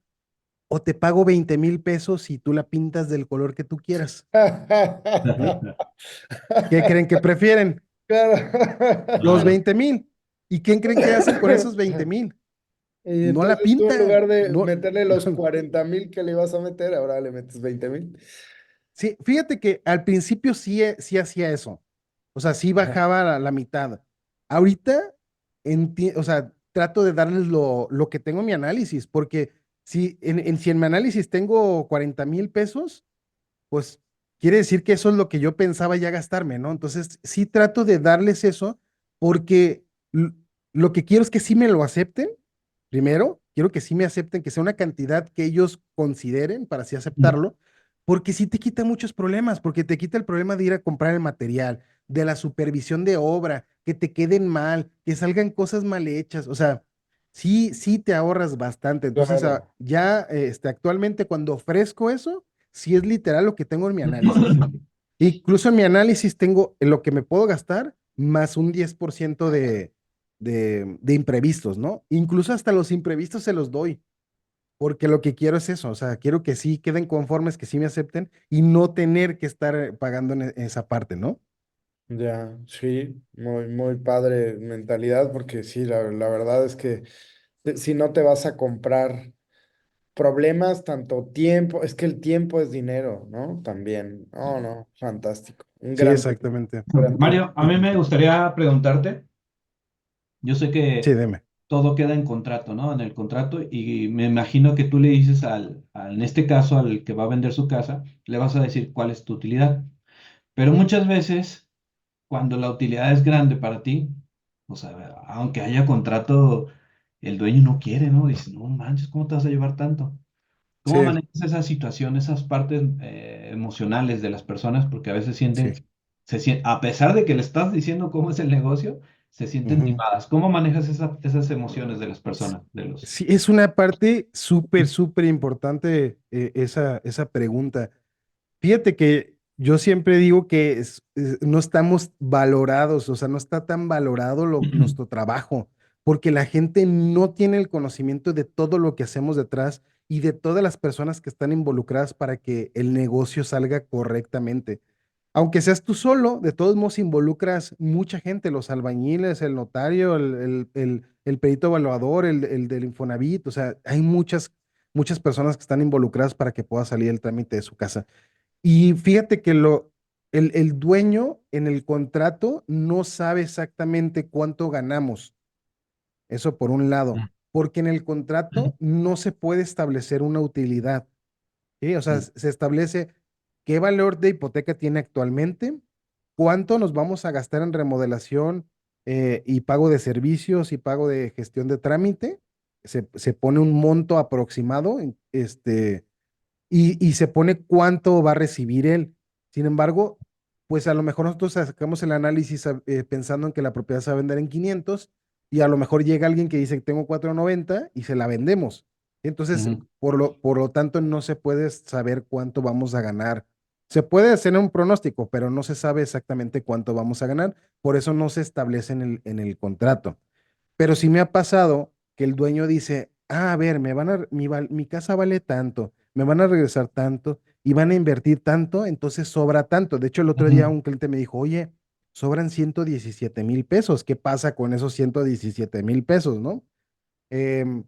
¿O te pago 20,000 pesos y tú la pintas del color que tú quieras? ¿Sí? ¿Qué creen que prefieren? Los Claro. Claro. 20,000. ¿Y quién creen que hacen con esos 20,000? Y No la entonces tú en pintan. lugar de No. meterle los 40,000 que le ibas a meter, ahora le metes 20,000. Sí, fíjate que al principio sí, sí hacía eso. O sea, sí Ajá. bajaba la mitad. Ahorita, o sea, trato de darles lo que tengo en mi análisis, porque si en mi análisis tengo 40,000 pesos, pues quiere decir que eso es lo que yo pensaba ya gastarme, ¿no? Entonces, sí trato de darles eso, porque lo que quiero es que sí me lo acepten. Primero, quiero que sí me acepten, que sea una cantidad que ellos consideren para así aceptarlo, porque sí te quita muchos problemas, porque te quita el problema de ir a comprar el material, de la supervisión de obra, que te queden mal, que salgan cosas mal hechas, o sea, sí te ahorras bastante. Entonces, Claro. ya actualmente cuando ofrezco eso, sí es literal lo que tengo en mi análisis. Incluso en mi análisis tengo lo que me puedo gastar más un 10% de imprevistos, ¿no? Incluso hasta los imprevistos se los doy, porque lo que quiero es eso, o sea, quiero que sí queden conformes, que sí me acepten y no tener que estar pagando en esa parte, ¿no? Ya, sí, muy, muy padre mentalidad, porque sí, la verdad es que si no te vas a comprar problemas, tanto tiempo, es que el tiempo es dinero, ¿no? También. Oh, no, fantástico. Sí, exactamente. Un gran tema. Mario, a mí me gustaría preguntarte, yo sé Sí, que dime. todo queda en contrato, ¿no? En el contrato, y me imagino que tú le dices en este caso, al que va a vender su casa, le vas a decir cuál es tu utilidad. Pero muchas veces, cuando la utilidad es grande para ti, o sea, aunque haya contrato, el dueño no quiere, ¿no? Dice, no manches, ¿cómo te vas a llevar tanto? ¿Cómo Sí, manejas esa situación, esas partes emocionales de las personas? Porque a veces sí. a pesar de que le estás diciendo cómo es el negocio, se sienten Ujú. timadas. ¿Cómo manejas esas emociones de las personas, de los... Sí, es una parte súper, súper importante esa pregunta. Fíjate que yo siempre digo que no estamos valorados, o sea, no está tan valorado nuestro trabajo, porque la gente no tiene el conocimiento de todo lo que hacemos detrás y de todas las personas que están involucradas para que el negocio salga correctamente. Aunque seas tú solo, de todos modos involucras mucha gente, los albañiles, el notario, el perito evaluador, el del Infonavit, o sea, hay muchas personas que están involucradas para que pueda salir el trámite de su casa. Y fíjate que el dueño en el contrato no sabe exactamente cuánto ganamos, eso por un lado, porque en el contrato no se puede establecer una utilidad. ¿Sí? O sea, se establece qué valor de hipoteca tiene actualmente, cuánto nos vamos a gastar en remodelación y pago de servicios y pago de gestión de trámite. Se pone un monto aproximado, y se pone cuánto va a recibir él. Sin embargo, pues a lo mejor nosotros sacamos el análisis pensando en que la propiedad se va a vender en 500 y a lo mejor llega alguien que dice que tengo 490 y se la vendemos. Entonces, Ujú, por lo tanto, no se puede saber cuánto vamos a ganar. Se puede hacer un pronóstico, pero no se sabe exactamente cuánto vamos a ganar. Por eso no se establece en el contrato. Pero sí me ha pasado que el dueño dice, a ver, mi casa vale tanto, me van a regresar tanto y van a invertir tanto, entonces sobra tanto. De hecho, el otro día ujú, un cliente me dijo, oye, sobran 117,000 pesos. ¿Qué pasa con esos 117,000 pesos, no? Em,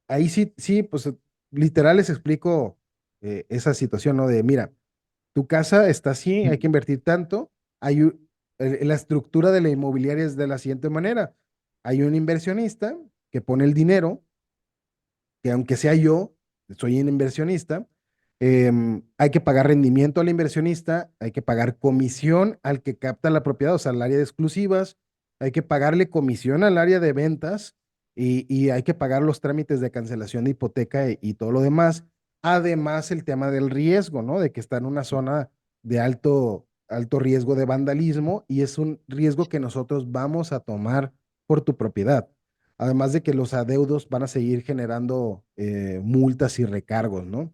Ahí sí, sí, pues literal les explico esa situación, ¿no? De, mira, tu casa está así, hay que invertir tanto. La estructura de la inmobiliaria es de la siguiente manera. Hay un inversionista que pone el dinero, que aunque sea yo, soy un inversionista, hay que pagar rendimiento al inversionista, hay que pagar comisión al que capta la propiedad, o sea, al área de exclusivas, hay que pagarle comisión al área de ventas y hay que pagar los trámites de cancelación de hipoteca y todo lo demás. Además, el tema del riesgo, ¿no? De que está en una zona de alto riesgo de vandalismo y es un riesgo que nosotros vamos a tomar por tu propiedad. Además de que los adeudos van a seguir generando multas y recargos, ¿no?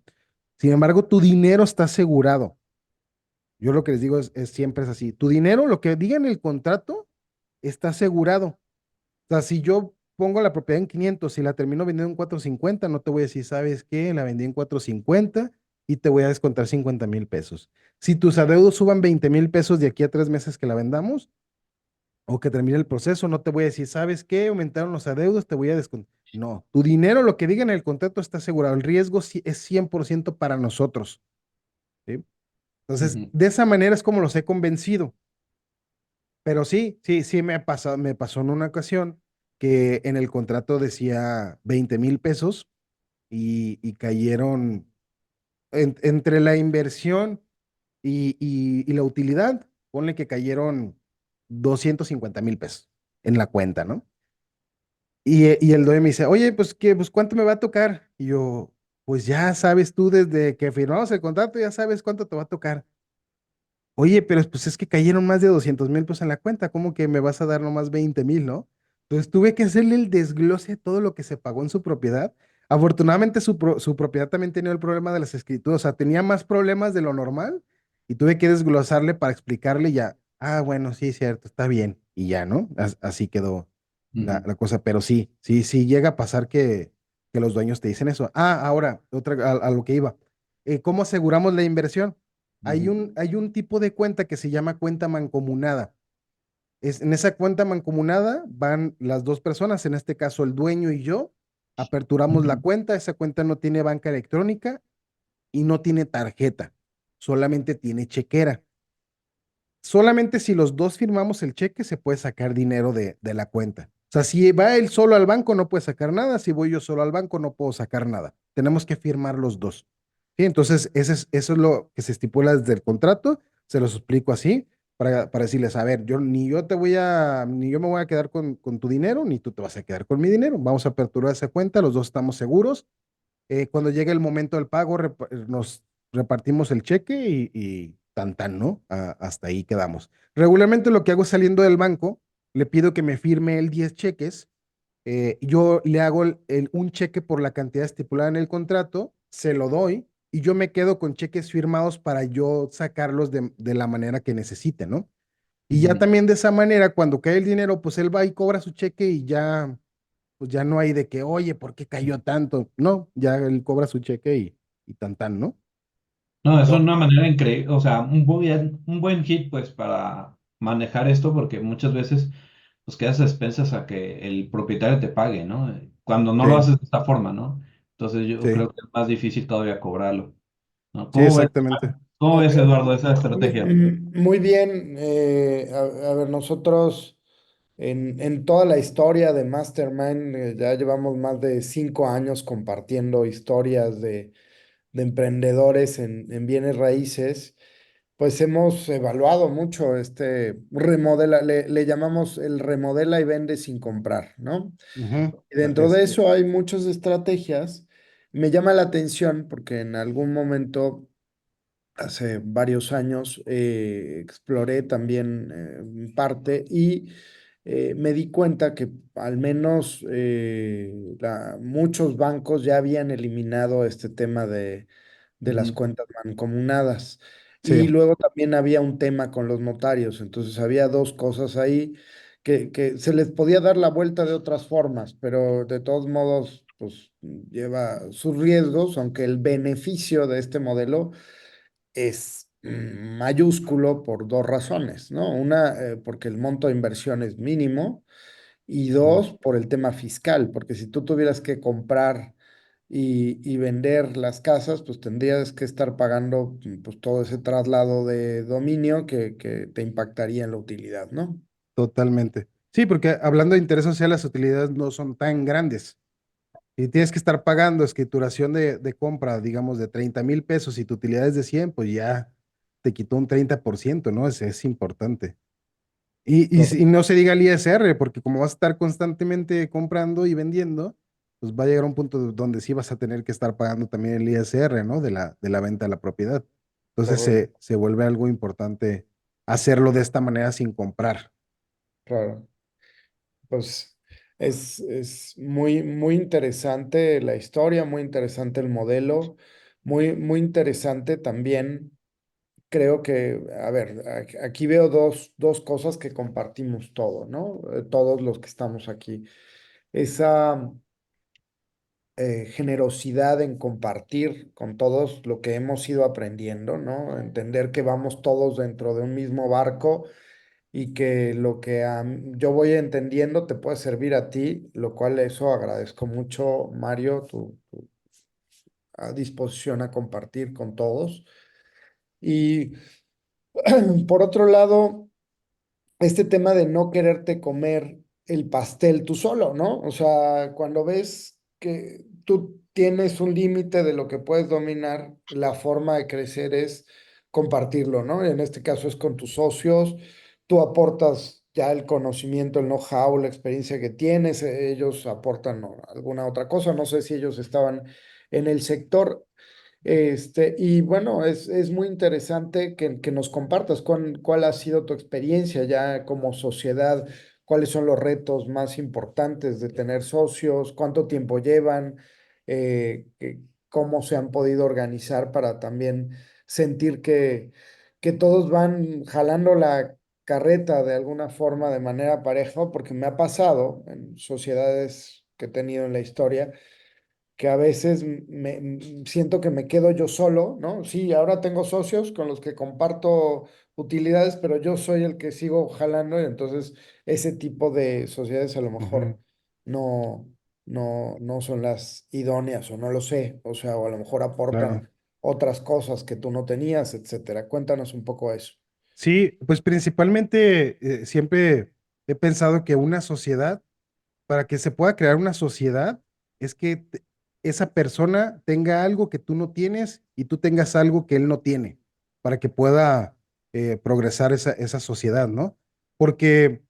Sin embargo, tu dinero está asegurado. Yo lo que les digo siempre es así. Tu dinero, lo que diga en el contrato, está asegurado. O sea, si yo pongo la propiedad en 500 y la termino vendiendo en 450, no te voy a decir, ¿sabes qué? La vendí en 450 y te voy a descontar 50,000 pesos. Si tus adeudos suban 20,000 pesos de aquí a 3 meses que la vendamos, o que termine el proceso, no te voy a decir, ¿sabes qué? Aumentaron los adeudos, te voy a descontar. No, tu dinero, lo que diga en el contrato está asegurado. El riesgo sí es 100% para nosotros. ¿Sí? Entonces, ujú. de esa manera es como los he convencido. Pero sí, sí, sí me pasó en una ocasión que en el contrato decía 20,000 pesos y cayeron entre la inversión y la utilidad, ponle que cayeron 250,000 pesos en la cuenta, ¿no? Y el dueño me dice, oye, pues, pues, ¿cuánto me va a tocar? Y yo, pues ya sabes tú desde que firmamos el contrato, ya sabes cuánto te va a tocar. Oye, pero pues es que cayeron más de 200,000 pesos en la cuenta, ¿cómo que me vas a dar nomás 20,000, no? Entonces tuve que hacerle el desglose de todo lo que se pagó en su propiedad. Afortunadamente su propiedad también tenía el problema de las escrituras, o sea, tenía más problemas de lo normal y tuve que desglosarle para explicarle ya, bueno, sí, cierto, está bien, y ya, ¿no? Así quedó la, Ujú, la cosa, pero sí, sí, sí llega a pasar que los dueños te dicen eso. Ahora, a lo que iba. ¿Cómo aseguramos la inversión? Hay ujú, un, hay un tipo de cuenta que se llama cuenta mancomunada. En esa cuenta mancomunada van las dos personas, en este caso el dueño y yo, aperturamos la Ujú. cuenta, esa cuenta no tiene banca electrónica y no tiene tarjeta, solamente tiene chequera. Solamente si los dos firmamos el cheque se puede sacar dinero de la cuenta. O sea, si va él solo al banco no puede sacar nada, si voy yo solo al banco no puedo sacar nada. Tenemos que firmar los dos. Sí, entonces eso es lo que se estipula desde el contrato, se los explico así para decirles, a ver, ni yo me voy a quedar con tu dinero, ni tú te vas a quedar con mi dinero. Vamos a aperturar esa cuenta, los dos estamos seguros. Cuando llegue el momento del pago, nos repartimos el cheque y tan tan, ¿no? Hasta ahí quedamos. Regularmente lo que hago saliendo del banco, le pido que me firme él 10 cheques, yo le hago un cheque por la cantidad estipulada en el contrato, se lo doy y yo me quedo con cheques firmados para yo sacarlos de la manera que necesite, ¿no? Y ya Ujú. también de esa manera, cuando cae el dinero, pues él va y cobra su cheque y ya pues ya no hay de que, oye, ¿por qué cayó tanto? No, ya él cobra su cheque y tan tan, ¿no? No, es No, una manera increíble, o sea, un buen hit pues para manejar esto porque muchas veces pues quedas a expensas a que el propietario te pague, ¿no? Cuando no lo sí, haces de esta forma, ¿no? Entonces yo sí, creo que es más difícil todavía cobrarlo, ¿no? sí, exactamente. Cómo ves, Eduardo, esa estrategia? Muy bien. A ver, nosotros en toda la historia de Mastermind ya llevamos más de 5 años compartiendo historias de emprendedores en bienes raíces. Pues hemos evaluado mucho le llamamos el remodela y vende sin comprar, ¿no? Ujú, Y así dentro es. de eso hay muchas estrategias. Me llama la atención porque en algún momento hace varios años, exploré también parte y me di cuenta que al menos muchos bancos ya habían eliminado este tema de las Ujú, cuentas mancomunadas. sí, Y luego también había un tema con los notarios. Entonces había dos cosas ahí que se les podía dar la vuelta de otras formas, pero de todos modos, pues lleva sus riesgos, aunque el beneficio de este modelo es mayúsculo por dos razones, ¿no? Una, porque el monto de inversión es mínimo y ujú, dos, por el tema fiscal, porque si tú tuvieras que comprar y vender las casas, pues tendrías que estar pagando pues, todo ese traslado de dominio que te impactaría en la utilidad, ¿no? totalmente. Sí, porque hablando de interés social, las utilidades no son tan grandes. Y tienes que estar pagando escrituración de compra, digamos, de 30,000 pesos y tu utilidad es de 100, pues ya te quitó un 30%, ¿no? Es importante. Y no se diga el ISR, porque como vas a estar constantemente comprando y vendiendo, pues va a llegar un punto donde sí vas a tener que estar pagando también el ISR, ¿no? De la venta de la propiedad. Entonces Correcto, se vuelve algo importante hacerlo de esta manera sin comprar. claro. Pues es muy, muy interesante la historia, muy interesante el modelo, muy, muy interesante también. Creo que, a ver, aquí veo dos cosas que compartimos todo, ¿no? Todos los que estamos aquí. Esa generosidad en compartir con todos lo que hemos ido aprendiendo, ¿no? Entender que vamos todos dentro de un mismo barco y que lo que yo voy entendiendo te puede servir a ti, lo cual eso agradezco mucho, Mario, tu disposición a compartir con todos. Y por otro lado, este tema de no quererte comer el pastel tú solo, ¿no? O sea, cuando ves que tú tienes un límite de lo que puedes dominar, la forma de crecer es compartirlo, ¿no? En este caso es con tus socios, tú aportas ya el conocimiento, el know-how, la experiencia que tienes, ellos aportan ¿no? alguna otra cosa, no sé si ellos estaban en el sector. Y bueno, es muy interesante que nos compartas cuál ha sido tu experiencia ya como sociedad, cuáles son los retos más importantes de tener socios, cuánto tiempo llevan, cómo se han podido organizar para también sentir que todos van jalando la carreta de alguna forma de manera pareja, porque me ha pasado en sociedades que he tenido en la historia que a veces siento que me quedo yo solo, ¿no? Sí, ahora tengo socios con los que comparto utilidades, pero yo soy el que sigo jalando y entonces ese tipo de sociedades a lo mejor Ujú. no, no son las idóneas o no lo sé, o sea, o a lo mejor Claro. aportan otras cosas que tú no tenías, etcétera. Cuéntanos un poco eso. Sí, pues principalmente siempre he pensado que una sociedad, para que se pueda crear una sociedad, es que esa persona tenga algo que tú no tienes y tú tengas algo que él no tiene, para que pueda progresar esa sociedad, ¿no? Porque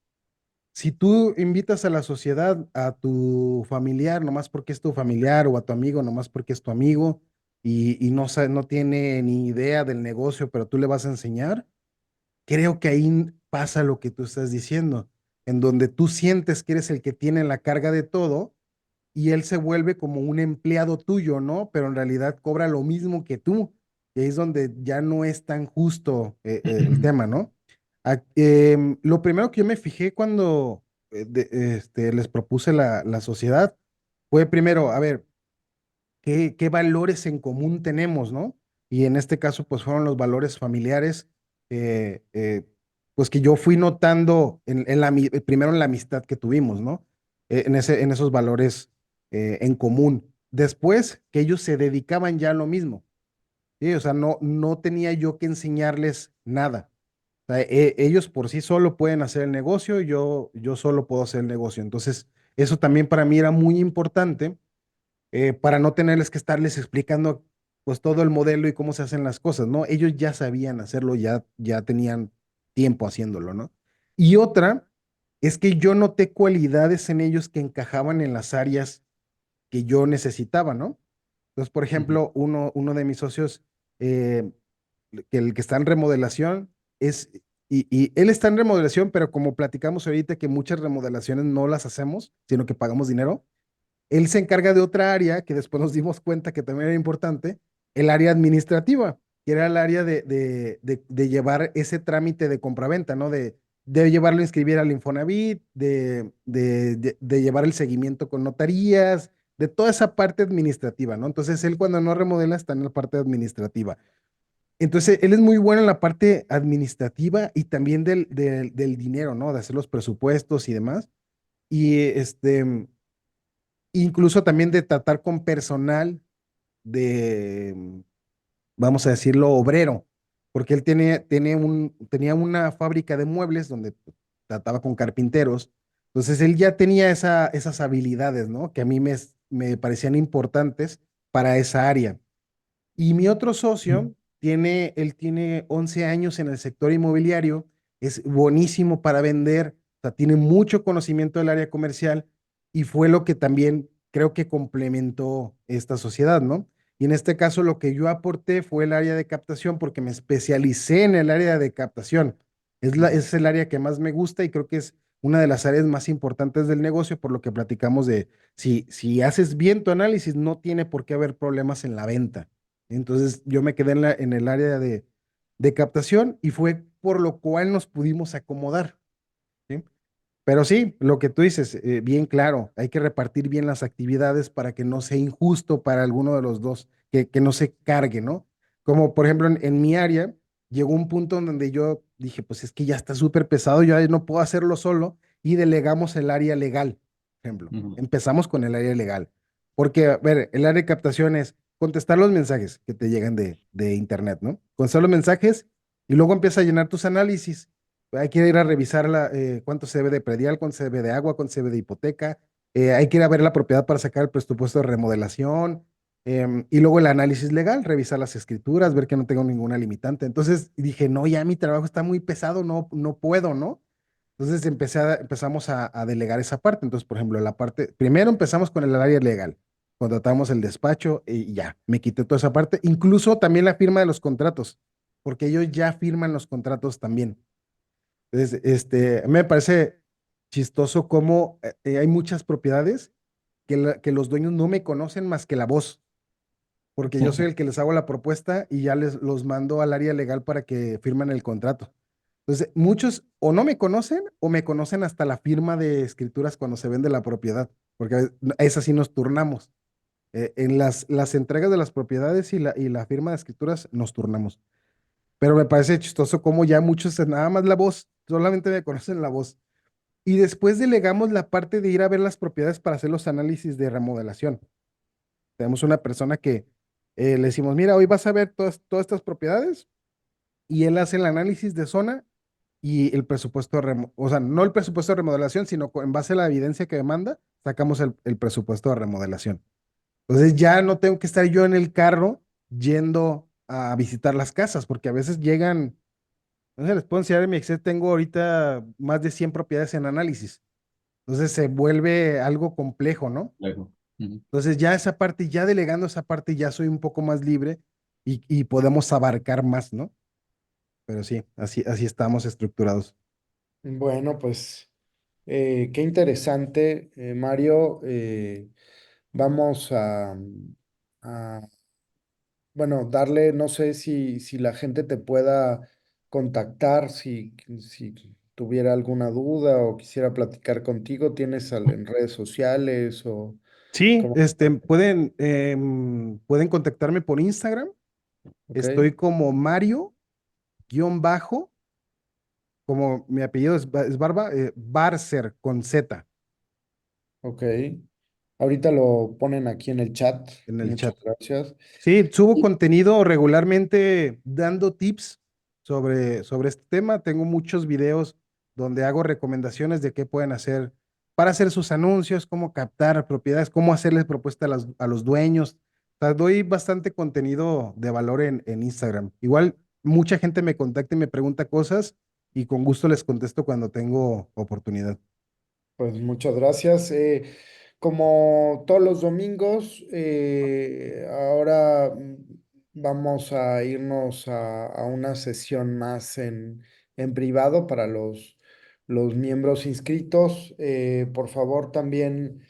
si tú invitas a la sociedad a tu familiar, nomás porque es tu familiar, o a tu amigo, nomás porque es tu amigo, y no tiene ni idea del negocio, pero tú le vas a enseñar, creo que ahí pasa lo que tú estás diciendo, en donde tú sientes que eres el que tiene la carga de todo y él se vuelve como un empleado tuyo, ¿no? Pero en realidad cobra lo mismo que tú. Y ahí es donde ya no es tan justo el tema, ¿no? Lo primero que yo me fijé cuando les propuse la sociedad fue primero, a ver, qué valores en común tenemos, ¿no? Y en este caso, pues fueron los valores familiares, pues que yo fui notando primero en la amistad que tuvimos, ¿no? En esos valores en común. Después, que ellos se dedicaban ya a lo mismo, ¿sí? O sea, no tenía yo que enseñarles nada. O sea, ellos por sí solo pueden hacer el negocio, yo solo puedo hacer el negocio. Entonces, eso también para mí era muy importante para no tenerles que estarles explicando pues todo el modelo y cómo se hacen las cosas, ¿no? Ellos ya sabían hacerlo, ya tenían tiempo haciéndolo, ¿no? Y otra es que yo noté cualidades en ellos que encajaban en las áreas que yo necesitaba, ¿no? Entonces, por ejemplo, uno de mis socios, eh, que el que está en remodelación, es, y él está en remodelación, pero como platicamos ahorita que muchas remodelaciones no las hacemos, sino que pagamos dinero, él se encarga de otra área que después nos dimos cuenta que también era importante, el área administrativa, que era el área de llevar ese trámite de compraventa, ¿no? De llevarlo a inscribir al Infonavit, de llevar el seguimiento con notarías, de toda esa parte administrativa, ¿no? Entonces él cuando no remodela está en la parte administrativa. Entonces él es muy bueno en la parte administrativa y también del dinero, ¿no? De hacer los presupuestos y demás. Y incluso también de tratar con personal de, vamos a decirlo, obrero, porque él tenía una fábrica de muebles donde trataba con carpinteros, entonces él ya tenía esas habilidades, ¿no? Que a mí me parecían importantes para esa área. Y mi otro socio él tiene 11 años en el sector inmobiliario, es buenísimo para vender, o sea, tiene mucho conocimiento del área comercial y fue lo que también creo que complementó esta sociedad, ¿no? Y en este caso lo que yo aporté fue el área de captación porque me especialicé en el área de captación. Es el área que más me gusta y creo que es una de las áreas más importantes del negocio por lo que platicamos de si haces bien tu análisis, no tiene por qué haber problemas en la venta. Entonces yo me quedé en el área de captación y fue por lo cual nos pudimos acomodar, ¿sí? Pero sí, lo que tú dices, bien claro, hay que repartir bien las actividades para que no sea injusto para alguno de los dos, que no se cargue, ¿no? Como por ejemplo en mi área, llegó un punto en donde yo dije, pues es que ya está súper pesado, yo ya no puedo hacerlo solo y delegamos el área legal, por ejemplo. Ujú. Empezamos con el área legal, porque, a ver, el área de captación es contestar los mensajes que te llegan de internet, ¿no? Contestar los mensajes y luego empieza a llenar tus análisis. Hay que ir a revisar cuánto se debe de predial, cuánto se debe de agua, cuánto se debe de hipoteca. Hay que ir a ver la propiedad para sacar el presupuesto de remodelación. Y luego el análisis legal, revisar las escrituras, ver que no tengo ninguna limitante. Entonces dije, no, ya mi trabajo está muy pesado, no puedo, ¿no? Entonces empezamos a delegar esa parte. Entonces, por ejemplo, primero empezamos con el área legal, contratamos el despacho y ya, me quité toda esa parte. Incluso también la firma de los contratos, porque ellos ya firman los contratos también. Entonces, me parece chistoso cómo hay muchas propiedades que los dueños no me conocen más que la voz, porque yo soy el que les hago la propuesta y ya los mando al área legal para que firmen el contrato. Entonces, muchos o no me conocen o me conocen hasta la firma de escrituras cuando se vende la propiedad, porque es así nos turnamos. En las entregas de las propiedades y la firma de escrituras nos turnamos. Pero me parece chistoso cómo ya muchos nada más la voz, solamente me conocen la voz. y después delegamos la parte de ir a ver las propiedades para hacer los análisis de remodelación. Tenemos una persona que le decimos, mira, hoy vas a ver todas estas propiedades y él hace el análisis de zona y el presupuesto, o sea, no el presupuesto de remodelación, sino en base a la evidencia que demanda, sacamos el presupuesto de remodelación. Entonces ya no tengo que estar yo en el carro yendo a visitar las casas, porque a veces llegan, no sé, les puedo enseñar en mi Excel, tengo ahorita más de 100 propiedades en análisis. Entonces se vuelve algo complejo, ¿no? Luego. Ujú. Entonces ya esa parte, ya delegando esa parte, ya soy un poco más libre y podemos abarcar más, ¿no? Pero sí, así estamos estructurados. Bueno, pues qué interesante, Mario. Vamos a, bueno, darle, no sé si la gente te pueda contactar, si tuviera alguna duda o quisiera platicar contigo, tienes en redes sociales o Sí, cómo. pueden contactarme por Instagram. Ok, Estoy como Mario, guión bajo, como mi apellido es Barba, Barcer con Z ok. Ahorita lo ponen aquí en el chat. en el Muchas chat. gracias. Sí, subo Y, contenido regularmente dando tips sobre este tema. Tengo muchos videos donde hago recomendaciones de qué pueden hacer para hacer sus anuncios, cómo captar propiedades, cómo hacerles propuesta a los dueños. O sea, doy bastante contenido de valor en Instagram. Igual mucha gente me contacta y me pregunta cosas y con gusto les contesto cuando tengo oportunidad. Pues muchas gracias. Como todos los domingos, ahora vamos a irnos a una sesión más en privado para los miembros inscritos. Por favor, también,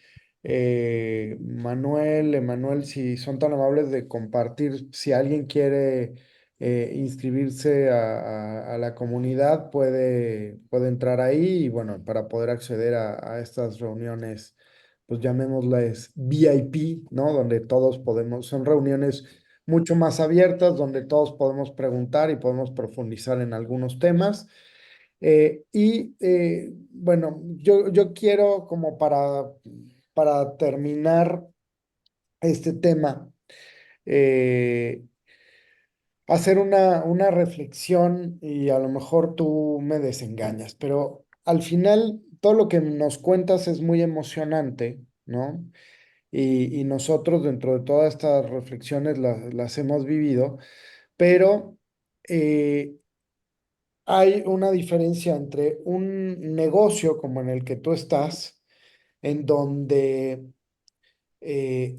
Emanuel, si son tan amables de compartir, si alguien quiere inscribirse a la comunidad, puede entrar ahí y bueno, para poder acceder a estas reuniones, pues llamémoslas VIP, ¿no? Donde todos podemos, son reuniones mucho más abiertas, donde todos podemos preguntar y podemos profundizar en algunos temas. Bueno, yo quiero como para terminar este tema. eh, Hacer una reflexión y a lo mejor tú me desengañas, pero al final todo lo que nos cuentas es muy emocionante, ¿no? Y nosotros dentro de todas estas reflexiones las hemos vivido, pero eh, hay una diferencia entre un negocio como en el que tú estás, en donde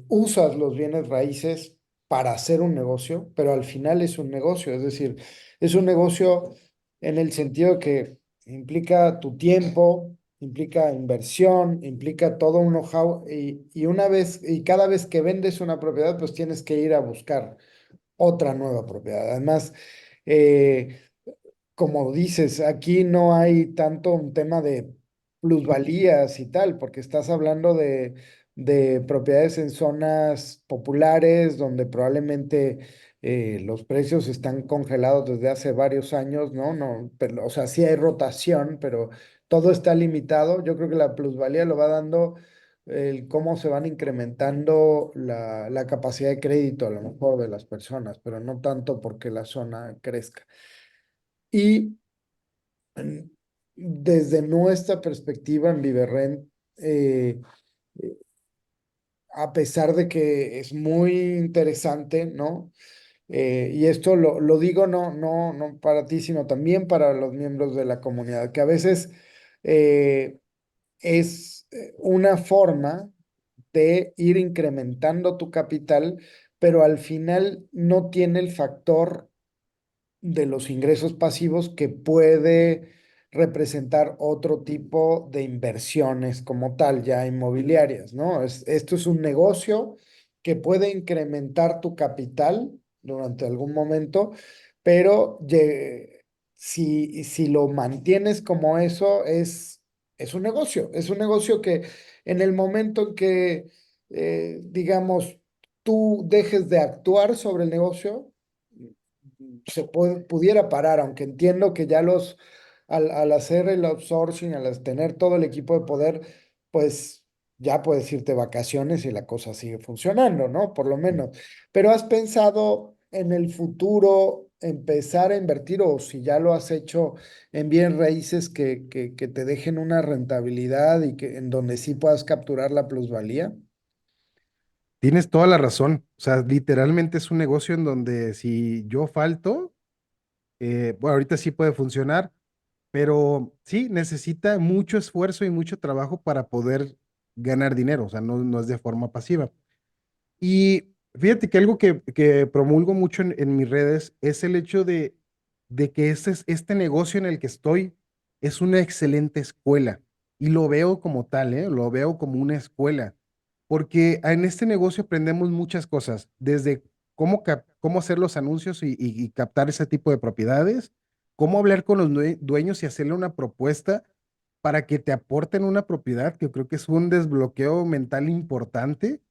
usas los bienes raíces para hacer un negocio, pero al final es un negocio, es decir, es un negocio en el sentido que implica tu tiempo, implica inversión, implica todo un know-how y una vez y cada vez que vendes una propiedad, pues tienes que ir a buscar otra nueva propiedad. Además, eh, como dices, aquí no hay tanto un tema de plusvalías y tal, porque estás hablando de propiedades en zonas populares donde probablemente los precios están congelados desde hace varios años, ¿no? No, pero, o sea, sí hay rotación, pero todo está limitado. Yo creo que la plusvalía lo va dando el cómo se van incrementando la capacidad de crédito a lo mejor de las personas, pero no tanto porque la zona crezca. Y mm, desde nuestra perspectiva en Viverrent, eh, a pesar de que es muy interesante, ¿no? Y esto lo digo no para ti, sino también para los miembros de la comunidad, que a veces eh, es una forma de ir incrementando tu capital, pero al final no tiene el factor de los ingresos pasivos que puede representar otro tipo de inversiones como tal, ya inmobiliarias, ¿no? Esto es un negocio que puede incrementar tu capital durante algún momento, pero si lo mantienes como eso, es un negocio que en el momento en que, digamos, tú dejes de actuar sobre el negocio, pudiera parar, aunque entiendo que ya al hacer el outsourcing, tener todo el equipo de poder, pues ya puedes irte de vacaciones y la cosa sigue funcionando, ¿no? Por lo menos. Pero ¿has pensado en el futuro empezar a invertir o si ya lo has hecho en bienes raíces que te dejen una rentabilidad y que en donde sí puedas capturar la plusvalía? Tienes toda la razón. O sea, literalmente es un negocio en donde si yo falto, bueno, ahorita sí puede funcionar, pero sí necesita mucho esfuerzo y mucho trabajo para poder ganar dinero. O sea, no es de forma pasiva. Y fíjate que algo que promulgo mucho en mis redes es el hecho de que este negocio en el que estoy es una excelente escuela. Y lo veo como tal, ¿eh? Lo veo como una escuela. Porque en este negocio aprendemos muchas cosas, desde cómo hacer los anuncios y captar ese tipo de propiedades, cómo hablar con los dueños y hacerle una propuesta para que te aporten una propiedad, que yo creo que es un desbloqueo mental importante,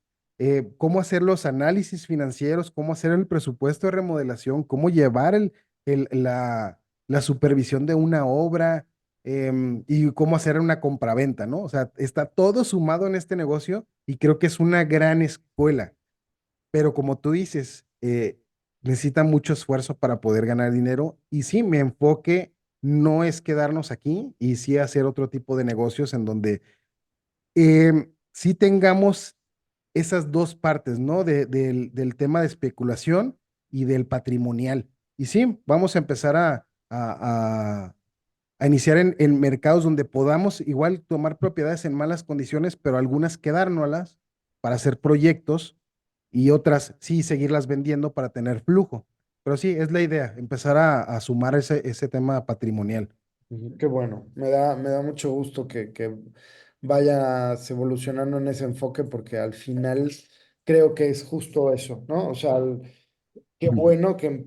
cómo hacer los análisis financieros, cómo hacer el presupuesto de remodelación, cómo llevar la supervisión de una obra, y cómo hacer una compraventa, ¿no? O sea, está todo sumado en este negocio y creo que es una gran escuela, pero como tú dices, necesita mucho esfuerzo para poder ganar dinero y sí, mi enfoque no es quedarnos aquí y sí hacer otro tipo de negocios en donde sí tengamos esas dos partes, ¿no? Del tema de especulación y del patrimonial. Y sí, vamos a empezar a iniciar en mercados donde podamos igual tomar propiedades en malas condiciones, pero algunas quedárnoslas para hacer proyectos y otras sí seguirlas vendiendo para tener flujo. Pero sí, es la idea, empezar a sumar ese tema patrimonial. Ujú. Qué bueno, me da mucho gusto que vayas evolucionando en ese enfoque porque al final creo que es justo eso, ¿no? O sea, qué Ujú. bueno que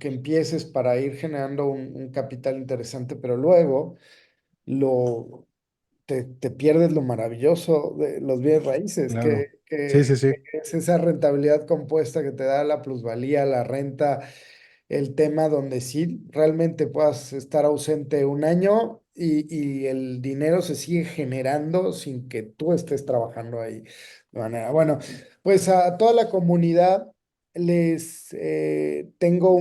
empieces para ir generando un capital interesante, pero luego lo, te pierdes lo maravilloso de los bienes raíces, Claro. Sí, sí, sí. que es esa rentabilidad compuesta que te da la plusvalía, la renta, el tema donde sí realmente puedas estar ausente un año y el dinero se sigue generando sin que tú estés trabajando ahí de manera. Bueno, pues a toda la comunidad les tengo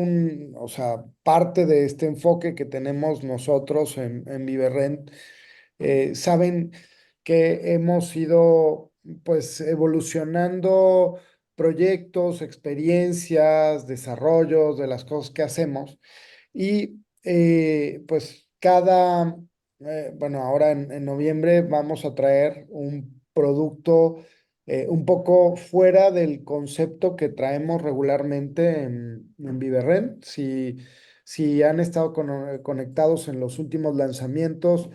o sea, parte de este enfoque que tenemos nosotros en Viverrent. Saben que hemos ido pues evolucionando proyectos, experiencias, desarrollos de las cosas que hacemos y pues bueno, ahora en noviembre vamos a traer un producto un poco fuera del concepto que traemos regularmente en Viverrent. Si han estado conectados en los últimos lanzamientos,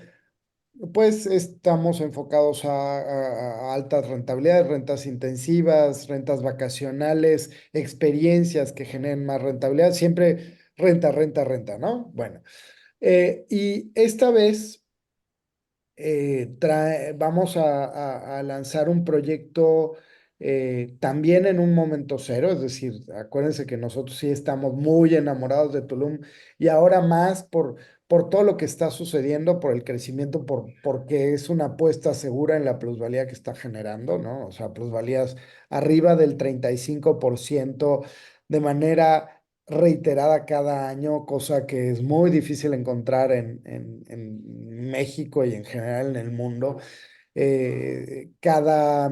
pues estamos enfocados a altas rentabilidades, rentas intensivas, rentas vacacionales, experiencias que generen más rentabilidad, siempre renta, renta, renta, ¿no? Bueno, y esta vez vamos a lanzar un proyecto también en un momento cero, es decir, acuérdense que nosotros sí estamos muy enamorados de Tulum y ahora más por todo lo que está sucediendo, por el crecimiento, porque es una apuesta segura en la plusvalía que está generando, ¿no? O sea, plusvalías arriba del 35% de manera reiterada cada año, cosa que es muy difícil encontrar en México y en general en el mundo. Cada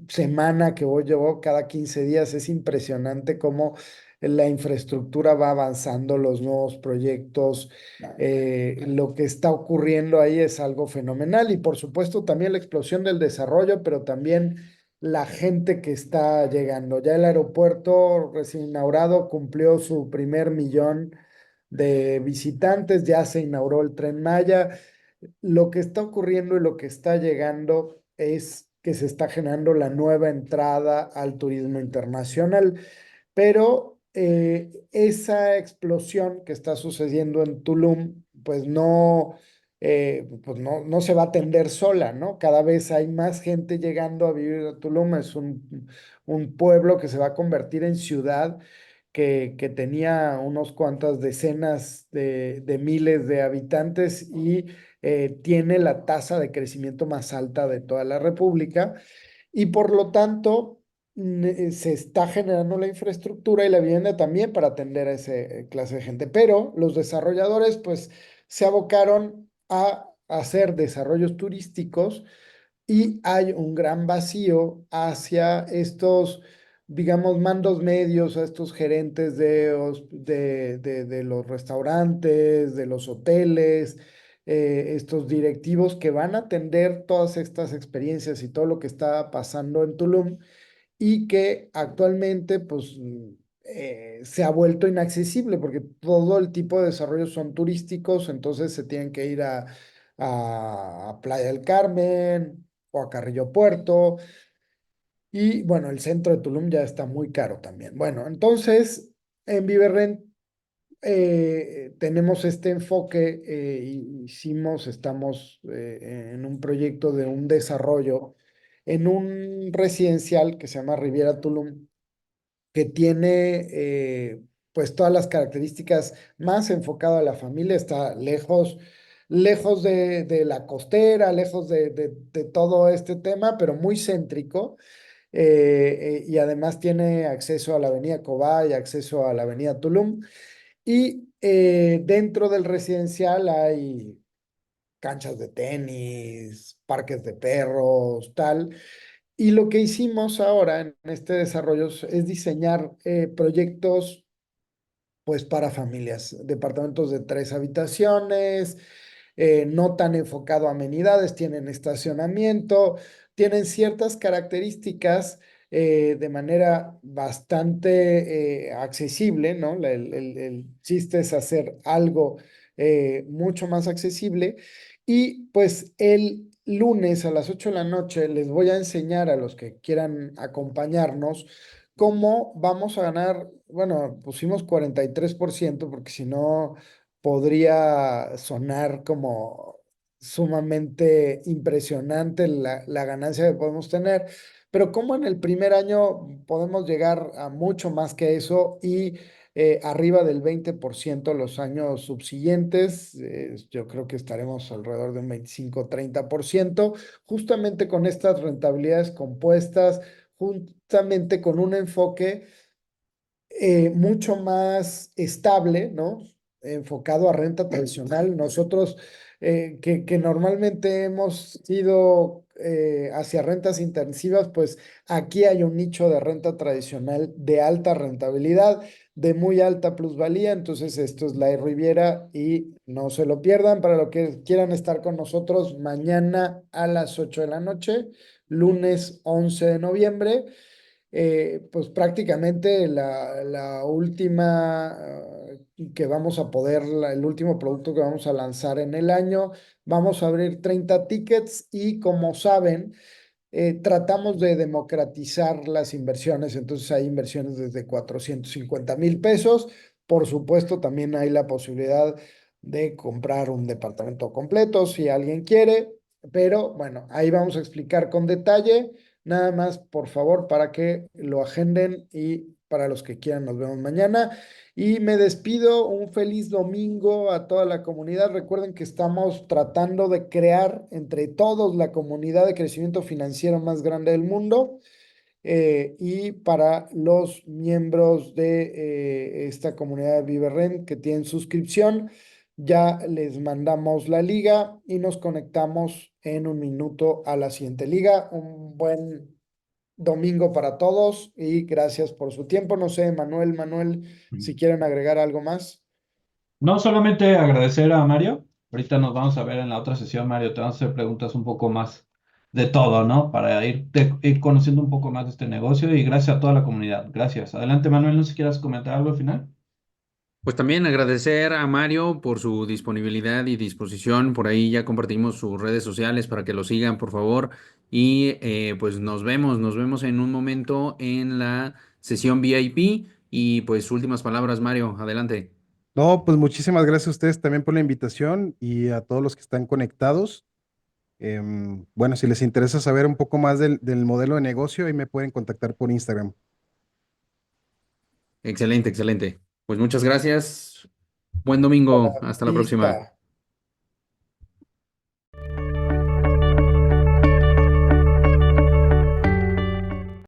semana que voy yo, cada 15 días, es impresionante cómo la infraestructura va avanzando, los nuevos proyectos, lo que está ocurriendo ahí es algo fenomenal y por supuesto también la explosión del desarrollo, pero también la gente que está llegando. Ya el aeropuerto recién inaugurado cumplió su primer millón de visitantes, ya se inauguró el Tren Maya. Lo que está ocurriendo y lo que está llegando es que se está generando la nueva entrada al turismo internacional, pero esa explosión que está sucediendo en Tulum, pues no se va a atender sola, ¿no? Cada vez hay más gente llegando a vivir a Tulum, es un pueblo que se va a convertir en ciudad que tenía unos cuantas decenas de miles de habitantes y tiene la tasa de crecimiento más alta de toda la República y por lo tanto se está generando la infraestructura y la vivienda también para atender a esa clase de gente. Pero los desarrolladores pues se abocaron a hacer desarrollos turísticos y hay un gran vacío hacia estos, digamos, mandos medios, a estos gerentes de los restaurantes, de los hoteles, estos directivos que van a atender todas estas experiencias y todo lo que está pasando en Tulum y que actualmente, pues, se ha vuelto inaccesible porque todo el tipo de desarrollos son turísticos, entonces se tienen que ir a Playa del Carmen o a Carrillo Puerto. Y bueno, el centro de Tulum ya está muy caro también. Bueno, entonces en Viverrent tenemos este enfoque, estamos en un proyecto de un desarrollo en un residencial que se llama Riviera Tulum, que tiene pues todas las características más enfocado a la familia, está lejos de la costera, lejos de todo este tema, pero muy céntrico. Y además tiene acceso a la avenida Cobá y acceso a la avenida Tulum. Y dentro del residencial hay canchas de tenis, parques de perros, tal. Y lo que hicimos ahora en este desarrollo es diseñar proyectos pues para familias, departamentos de 3 habitaciones, no tan enfocado a amenidades, tienen estacionamiento, tienen ciertas características de manera bastante accesible, ¿no? El chiste es hacer algo mucho más accesible y pues el lunes a las 8 de la noche les voy a enseñar a los que quieran acompañarnos cómo vamos a ganar. Bueno, pusimos 43% porque si no podría sonar como sumamente impresionante la ganancia que podemos tener, pero como en el primer año podemos llegar a mucho más que eso y arriba del 20% los años subsiguientes, yo creo que estaremos alrededor de un 25-30%, justamente con estas rentabilidades compuestas, justamente con un enfoque mucho más estable, ¿no? Enfocado a renta tradicional. Nosotros, que normalmente hemos ido hacia rentas intensivas, pues aquí hay un nicho de renta tradicional de alta rentabilidad, de muy alta plusvalía. Entonces, esto es la Riviera y no se lo pierdan para los que quieran estar con nosotros mañana a las 8 de la noche, lunes 11 de noviembre. Pues prácticamente la última que vamos a poder, el último producto que vamos a lanzar en el año. Vamos a abrir 30 tickets y como saben, tratamos de democratizar las inversiones, entonces hay inversiones desde 450,000 pesos. Por supuesto, también hay la posibilidad de comprar un departamento completo si alguien quiere, pero bueno, ahí vamos a explicar con detalle. Nada más, por favor, para que lo agenden y para los que quieran, nos vemos mañana. Y me despido, un feliz domingo a toda la comunidad. Recuerden que estamos tratando de crear entre todos la comunidad de crecimiento financiero más grande del mundo. Y para los miembros de esta comunidad de Viverrent que tienen suscripción, ya les mandamos la liga y nos conectamos en un minuto a la siguiente liga. Un buen domingo para todos y gracias por su tiempo. No sé, Manuel, si quieren agregar algo más. No solamente agradecer a Mario, ahorita nos vamos a ver en la otra sesión, Mario, te vamos a hacer preguntas un poco más de todo, ¿no? Para ir conociendo un poco más de este negocio y gracias a toda la comunidad. Gracias. Adelante, Manuel, no sé si quieras comentar algo al final. Pues también agradecer a Mario por su disponibilidad y disposición. Por ahí ya compartimos sus redes sociales para que lo sigan, por favor. Y pues nos vemos en un momento en la sesión VIP. Y pues últimas palabras, Mario, adelante. No, pues muchísimas gracias a ustedes también por la invitación y a todos los que están conectados. Bueno, si les interesa saber un poco más del modelo de negocio, ahí me pueden contactar por Instagram. Excelente, excelente. Pues muchas gracias. Buen domingo. Hasta la próxima. Vista.